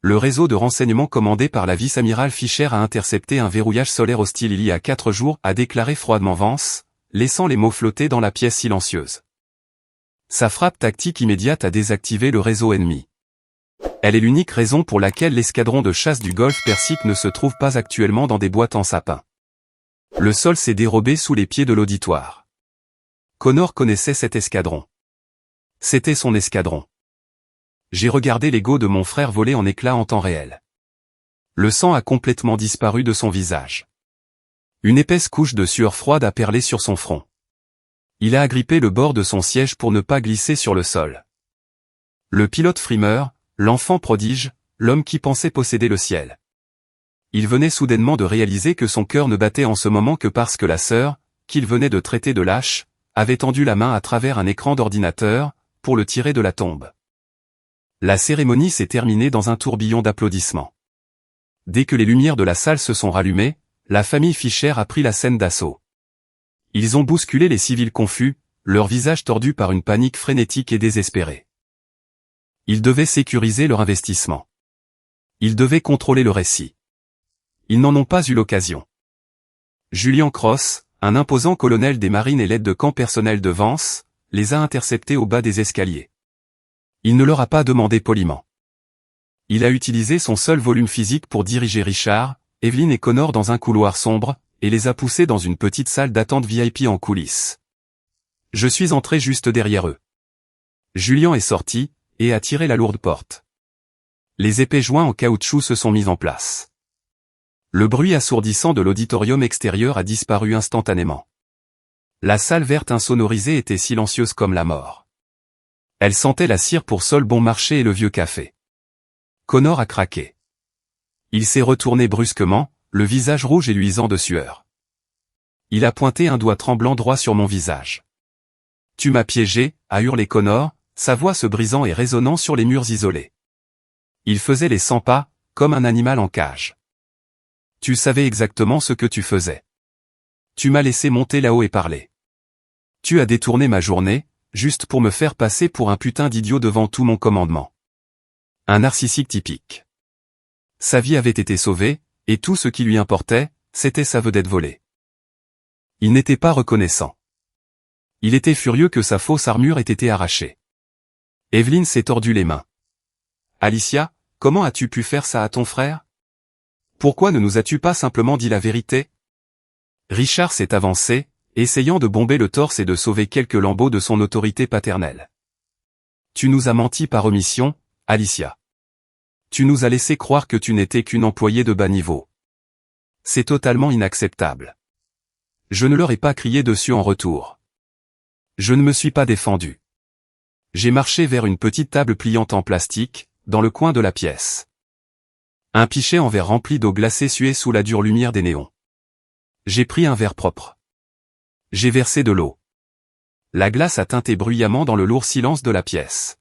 Le réseau de renseignement commandé par la vice-amirale Fisher a intercepté un verrouillage solaire hostile il y a 4 jours, a déclaré froidement Vance, laissant les mots flotter dans la pièce silencieuse. Sa frappe tactique immédiate a désactivé le réseau ennemi. Elle est l'unique raison pour laquelle l'escadron de chasse du Golfe Persique ne se trouve pas actuellement dans des boîtes en sapin. Le sol s'est dérobé sous les pieds de l'auditoire. Connor connaissait cet escadron. C'était son escadron. J'ai regardé l'ego de mon frère voler en éclats en temps réel. Le sang a complètement disparu de son visage. Une épaisse couche de sueur froide a perlé sur son front. Il a agrippé le bord de son siège pour ne pas glisser sur le sol. Le pilote frimeur, l'enfant prodige, l'homme qui pensait posséder le ciel. Il venait soudainement de réaliser que son cœur ne battait en ce moment que parce que la sœur, qu'il venait de traiter de lâche, avait tendu la main à travers un écran d'ordinateur, pour le tirer de la tombe. La cérémonie s'est terminée dans un tourbillon d'applaudissements. Dès que les lumières de la salle se sont rallumées, la famille Fischer a pris la scène d'assaut. Ils ont bousculé les civils confus, leurs visages tordus par une panique frénétique et désespérée. Ils devaient sécuriser leur investissement. Ils devaient contrôler le récit. Ils n'en ont pas eu l'occasion. Julian Cross, un imposant colonel des marines et l'aide de camp personnel de Vance, les a interceptés au bas des escaliers. Il ne leur a pas demandé poliment. Il a utilisé son seul volume physique pour diriger Richard, Evelyn et Connor dans un couloir sombre, et les a poussés dans une petite salle d'attente VIP en coulisses. Je suis entré juste derrière eux. Julian est sorti, et a tiré la lourde porte. Les épais joints en caoutchouc se sont mis en place. Le bruit assourdissant de l'auditorium extérieur a disparu instantanément. La salle verte insonorisée était silencieuse comme la mort. Elle sentait la cire pour sol bon marché et le vieux café. Connor a craqué. Il s'est retourné brusquement, le visage rouge et luisant de sueur. Il a pointé un doigt tremblant droit sur mon visage. « Tu m'as piégé » a hurlé Connor, sa voix se brisant et résonnant sur les murs isolés. Il faisait les 100 pas, comme un animal en cage. Tu savais exactement ce que tu faisais. Tu m'as laissé monter là-haut et parler. Tu as détourné ma journée, juste pour me faire passer pour un putain d'idiot devant tout mon commandement. Un narcissique typique. Sa vie avait été sauvée, et tout ce qui lui importait, c'était sa vedette volée. Il n'était pas reconnaissant. Il était furieux que sa fausse armure ait été arrachée. Evelyn s'est tordu les mains. Alicia, comment as-tu pu faire ça à ton frère? Pourquoi ne nous as-tu pas simplement dit la vérité? Richard s'est avancé, essayant de bomber le torse et de sauver quelques lambeaux de son autorité paternelle. Tu nous as menti par omission, Alicia. Tu nous as laissé croire que tu n'étais qu'une employée de bas niveau. C'est totalement inacceptable. Je ne leur ai pas crié dessus en retour. Je ne me suis pas défendu. J'ai marché vers une petite table pliante en plastique, dans le coin de la pièce. Un pichet en verre rempli d'eau glacée suait sous la dure lumière des néons. J'ai pris un verre propre. J'ai versé de l'eau. La glace a tinté bruyamment dans le lourd silence de la pièce.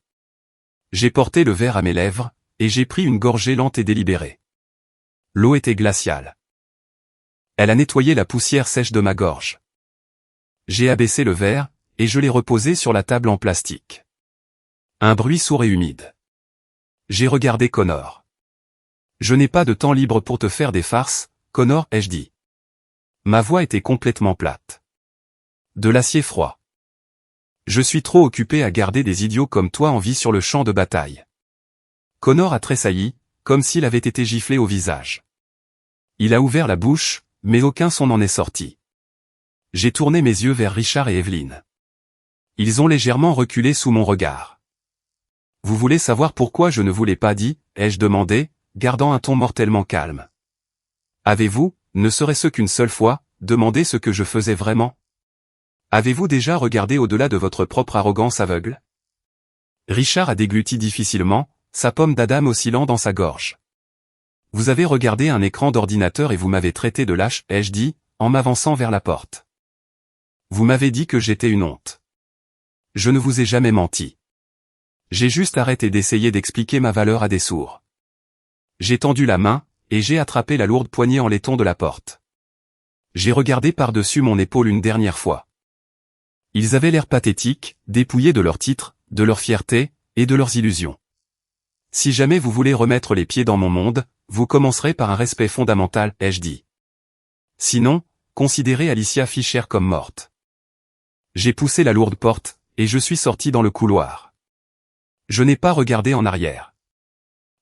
J'ai porté le verre à mes lèvres, et j'ai pris une gorgée lente et délibérée. L'eau était glaciale. Elle a nettoyé la poussière sèche de ma gorge. J'ai abaissé le verre, et je l'ai reposé sur la table en plastique. Un bruit sourd et humide. J'ai regardé Connor. Je n'ai pas de temps libre pour te faire des farces, Connor, ai-je dit. Ma voix était complètement plate. De l'acier froid. Je suis trop occupé à garder des idiots comme toi en vie sur le champ de bataille. Connor a tressailli, comme s'il avait été giflé au visage. Il a ouvert la bouche, mais aucun son n'en est sorti. J'ai tourné mes yeux vers Richard et Evelyn. Ils ont légèrement reculé sous mon regard. Vous voulez savoir pourquoi je ne vous l'ai pas dit, ai-je demandé, gardant un ton mortellement calme. Avez-vous, ne serait-ce qu'une seule fois, demandé ce que je faisais vraiment? Avez-vous déjà regardé au-delà de votre propre arrogance aveugle? Richard a dégluti difficilement, sa pomme d'Adam oscillant dans sa gorge. Vous avez regardé un écran d'ordinateur et vous m'avez traité de lâche, ai-je dit, en m'avançant vers la porte. Vous m'avez dit que j'étais une honte. Je ne vous ai jamais menti. J'ai juste arrêté d'essayer d'expliquer ma valeur à des sourds. J'ai tendu la main, et j'ai attrapé la lourde poignée en laiton de la porte. J'ai regardé par-dessus mon épaule une dernière fois. Ils avaient l'air pathétiques, dépouillés de leurs titres, de leur fierté, et de leurs illusions. Si jamais vous voulez remettre les pieds dans mon monde, vous commencerez par un respect fondamental, ai-je dit. Sinon, considérez Alicia Fischer comme morte. J'ai poussé la lourde porte, et je suis sorti dans le couloir. Je n'ai pas regardé en arrière.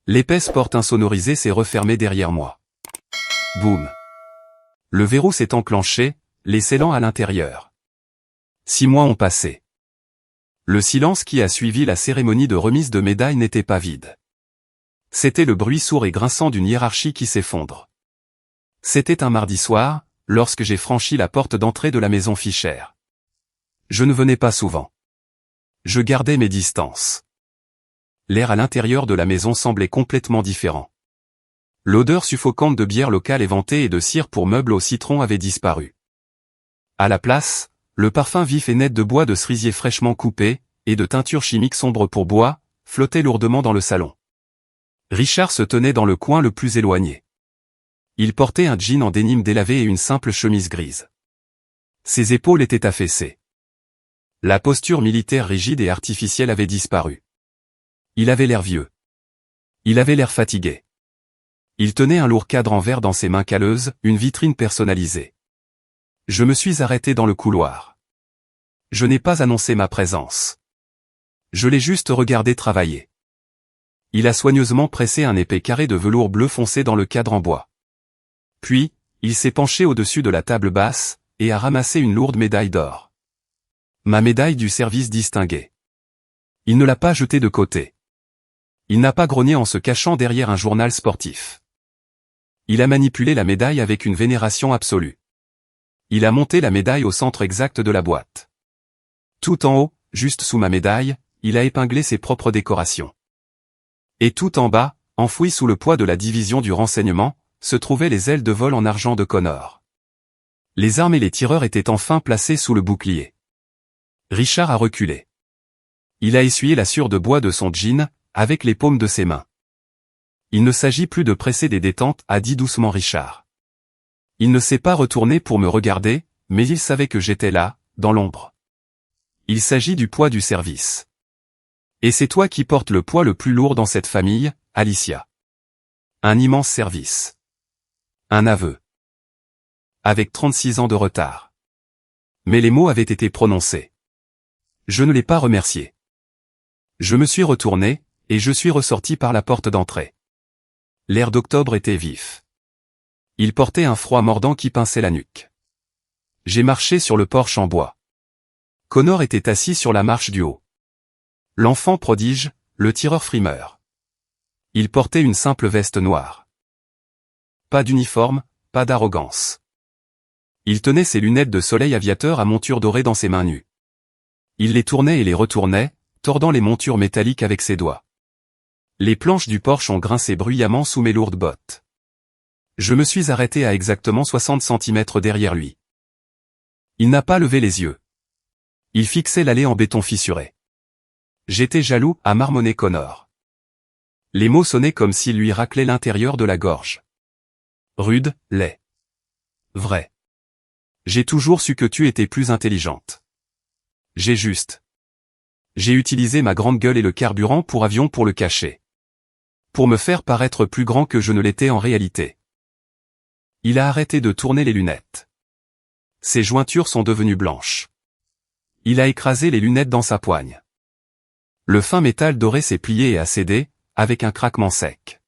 L'épaisse porte insonorisée s'est refermée derrière moi. Boum. Le verrou s'est enclenché, les scellant à l'intérieur. 6 mois ont passé. Le silence qui a suivi la cérémonie de remise de médailles n'était pas vide. C'était le bruit sourd et grinçant d'une hiérarchie qui s'effondre. C'était un mardi soir, lorsque j'ai franchi la porte d'entrée de la maison Fischer. Je ne venais pas souvent. Je gardais mes distances. L'air à l'intérieur de la maison semblait complètement différent. L'odeur suffocante de bière locale éventée et de cire pour meubles au citron avait disparu. À la place, le parfum vif et net de bois de cerisier fraîchement coupé, et de teinture chimique sombre pour bois, flottait lourdement dans le salon. Richard se tenait dans le coin le plus éloigné. Il portait un jean en dénime délavé et une simple chemise grise. Ses épaules étaient affaissées. La posture militaire rigide et artificielle avait disparu. Il avait l'air vieux. Il avait l'air fatigué. Il tenait un lourd cadre en verre dans ses mains calleuses, une vitrine personnalisée. Je me suis arrêté dans le couloir. Je n'ai pas annoncé ma présence. Je l'ai juste regardé travailler. Il a soigneusement pressé un épais carré de velours bleu foncé dans le cadre en bois. Puis, il s'est penché au-dessus de la table basse, et a ramassé une lourde médaille d'or. Ma médaille du service distingué. Il ne l'a pas jetée de côté. Il n'a pas grogné en se cachant derrière un journal sportif. Il a manipulé la médaille avec une vénération absolue. Il a monté la médaille au centre exact de la boîte. Tout en haut, juste sous ma médaille, il a épinglé ses propres décorations. Et tout en bas, enfouis sous le poids de la division du renseignement, se trouvaient les ailes de vol en argent de Connor. Les armes et les tireurs étaient enfin placés sous le bouclier. Richard a reculé. Il a essuyé la sueur de bois de son jean, avec les paumes de ses mains. Il ne s'agit plus de presser des détentes, a dit doucement Richard. Il ne s'est pas retourné pour me regarder, mais il savait que j'étais là, dans l'ombre. Il s'agit du poids du service. Et c'est toi qui portes le poids le plus lourd dans cette famille, Alicia. Un immense service. Un aveu. Avec 36 ans de retard. Mais les mots avaient été prononcés. Je ne l'ai pas remercié. Je me suis retourné, et je suis ressorti par la porte d'entrée. L'air d'octobre était vif. Il portait un froid mordant qui pinçait la nuque. J'ai marché sur le porche en bois. Connor était assis sur la marche du haut. L'enfant prodige, le tireur frimeur. Il portait une simple veste noire. Pas d'uniforme, pas d'arrogance. Il tenait ses lunettes de soleil aviateur à monture dorée dans ses mains nues. Il les tournait et les retournait, tordant les montures métalliques avec ses doigts. Les planches du porche ont grincé bruyamment sous mes lourdes bottes. Je me suis arrêté à exactement 60 centimètres derrière lui. Il n'a pas levé les yeux. Il fixait l'allée en béton fissuré. J'étais jaloux, a marmonné Connor. Les mots sonnaient comme s'ils lui raclaient l'intérieur de la gorge. Rude, laid. Vrai. J'ai toujours su que tu étais plus intelligente. J'ai utilisé ma grande gueule et le carburant pour avion pour le cacher. Pour me faire paraître plus grand que je ne l'étais en réalité. Il a arrêté de tourner les lunettes. Ses jointures sont devenues blanches. Il a écrasé les lunettes dans sa poigne. Le fin métal doré s'est plié et a cédé, avec un craquement sec.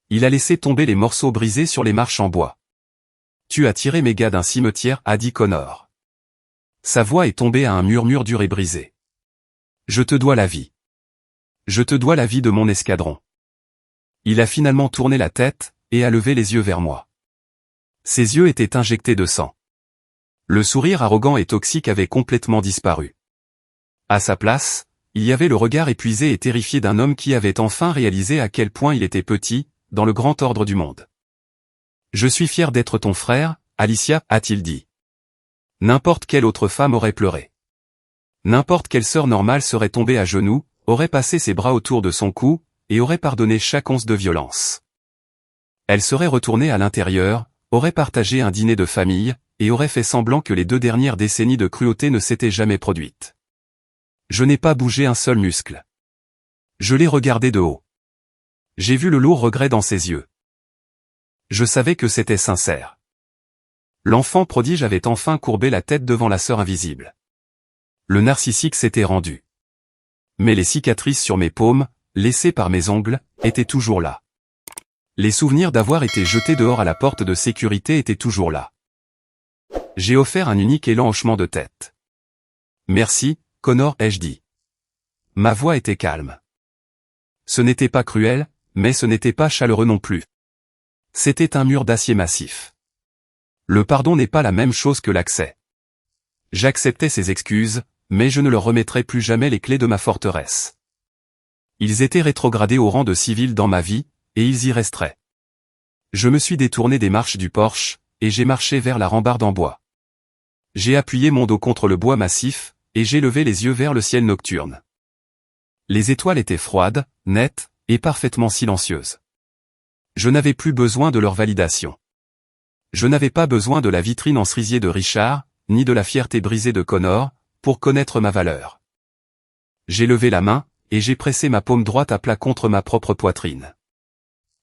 Il a laissé tomber les morceaux brisés sur les marches en bois. Tu as tiré mes gars d'un cimetière, a dit Connor. Sa voix est tombée à un murmure dur et brisé. Je te dois la vie. Je te dois la vie de mon escadron. Il a finalement tourné la tête, et a levé les yeux vers moi. Ses yeux étaient injectés de sang. Le sourire arrogant et toxique avait complètement disparu. À sa place, il y avait le regard épuisé et terrifié d'un homme qui avait enfin réalisé à quel point il était petit, dans le grand ordre du monde. Je suis fier d'être ton frère, Alicia, a-t-il dit. N'importe quelle autre femme aurait pleuré. N'importe quelle sœur normale serait tombée à genoux, aurait passé ses bras autour de son cou, et aurait pardonné chaque once de violence. Elle serait retournée à l'intérieur, aurait partagé un dîner de famille, et aurait fait semblant que les 2 dernières décennies de cruauté ne s'étaient jamais produites. Je n'ai pas bougé un seul muscle. Je l'ai regardé de haut. J'ai vu le lourd regret dans ses yeux. Je savais que c'était sincère. L'enfant prodige avait enfin courbé la tête devant la sœur invisible. Le narcissique s'était rendu. Mais les cicatrices sur mes paumes, laissées par mes ongles, étaient toujours là. Les souvenirs d'avoir été jeté dehors à la porte de sécurité étaient toujours là. J'ai offert un unique élan hochement de tête. Merci, Connor, ai-je dit. Ma voix était calme. Ce n'était pas cruel, mais ce n'était pas chaleureux non plus. C'était un mur d'acier massif. Le pardon n'est pas la même chose que l'accès. J'acceptais ses excuses, mais je ne leur remettrai plus jamais les clés de ma forteresse. Ils étaient rétrogradés au rang de civils dans ma vie, et ils y resteraient. Je me suis détourné des marches du porche, et j'ai marché vers la rambarde en bois. J'ai appuyé mon dos contre le bois massif, et j'ai levé les yeux vers le ciel nocturne. Les étoiles étaient froides, nettes, et parfaitement silencieuses. Je n'avais plus besoin de leur validation. Je n'avais pas besoin de la vitrine en cerisier de Richard, ni de la fierté brisée de Connor, pour connaître ma valeur. J'ai levé la main, et j'ai pressé ma paume droite à plat contre ma propre poitrine.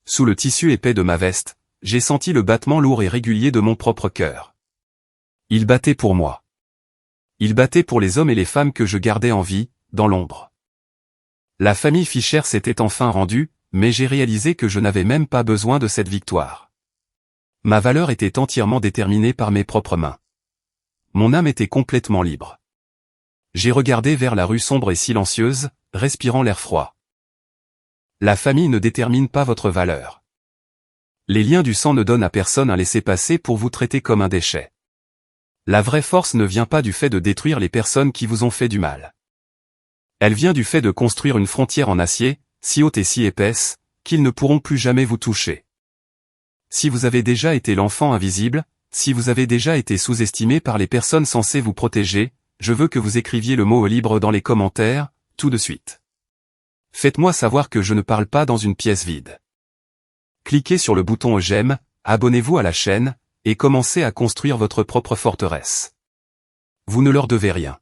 Sous le tissu épais de ma veste, j'ai senti le battement lourd et régulier de mon propre cœur. Il battait pour moi. Il battait pour les hommes et les femmes que je gardais en vie, dans l'ombre. La famille Fischer s'était enfin rendue, mais j'ai réalisé que je n'avais même pas besoin de cette victoire. Ma valeur était entièrement déterminée par mes propres mains. Mon âme était complètement libre. J'ai regardé vers la rue sombre et silencieuse, respirant l'air froid. La famille ne détermine pas votre valeur. Les liens du sang ne donnent à personne un laissez-passer pour vous traiter comme un déchet. La vraie force ne vient pas du fait de détruire les personnes qui vous ont fait du mal. Elle vient du fait de construire une frontière en acier, si haute et si épaisse, qu'ils ne pourront plus jamais vous toucher. Si vous avez déjà été l'enfant invisible, si vous avez déjà été sous-estimé par les personnes censées vous protéger, je veux que vous écriviez le mot libre dans les commentaires, tout de suite. Faites-moi savoir que je ne parle pas dans une pièce vide. Cliquez sur le bouton j'aime, abonnez-vous à la chaîne, et commencez à construire votre propre forteresse. Vous ne leur devez rien.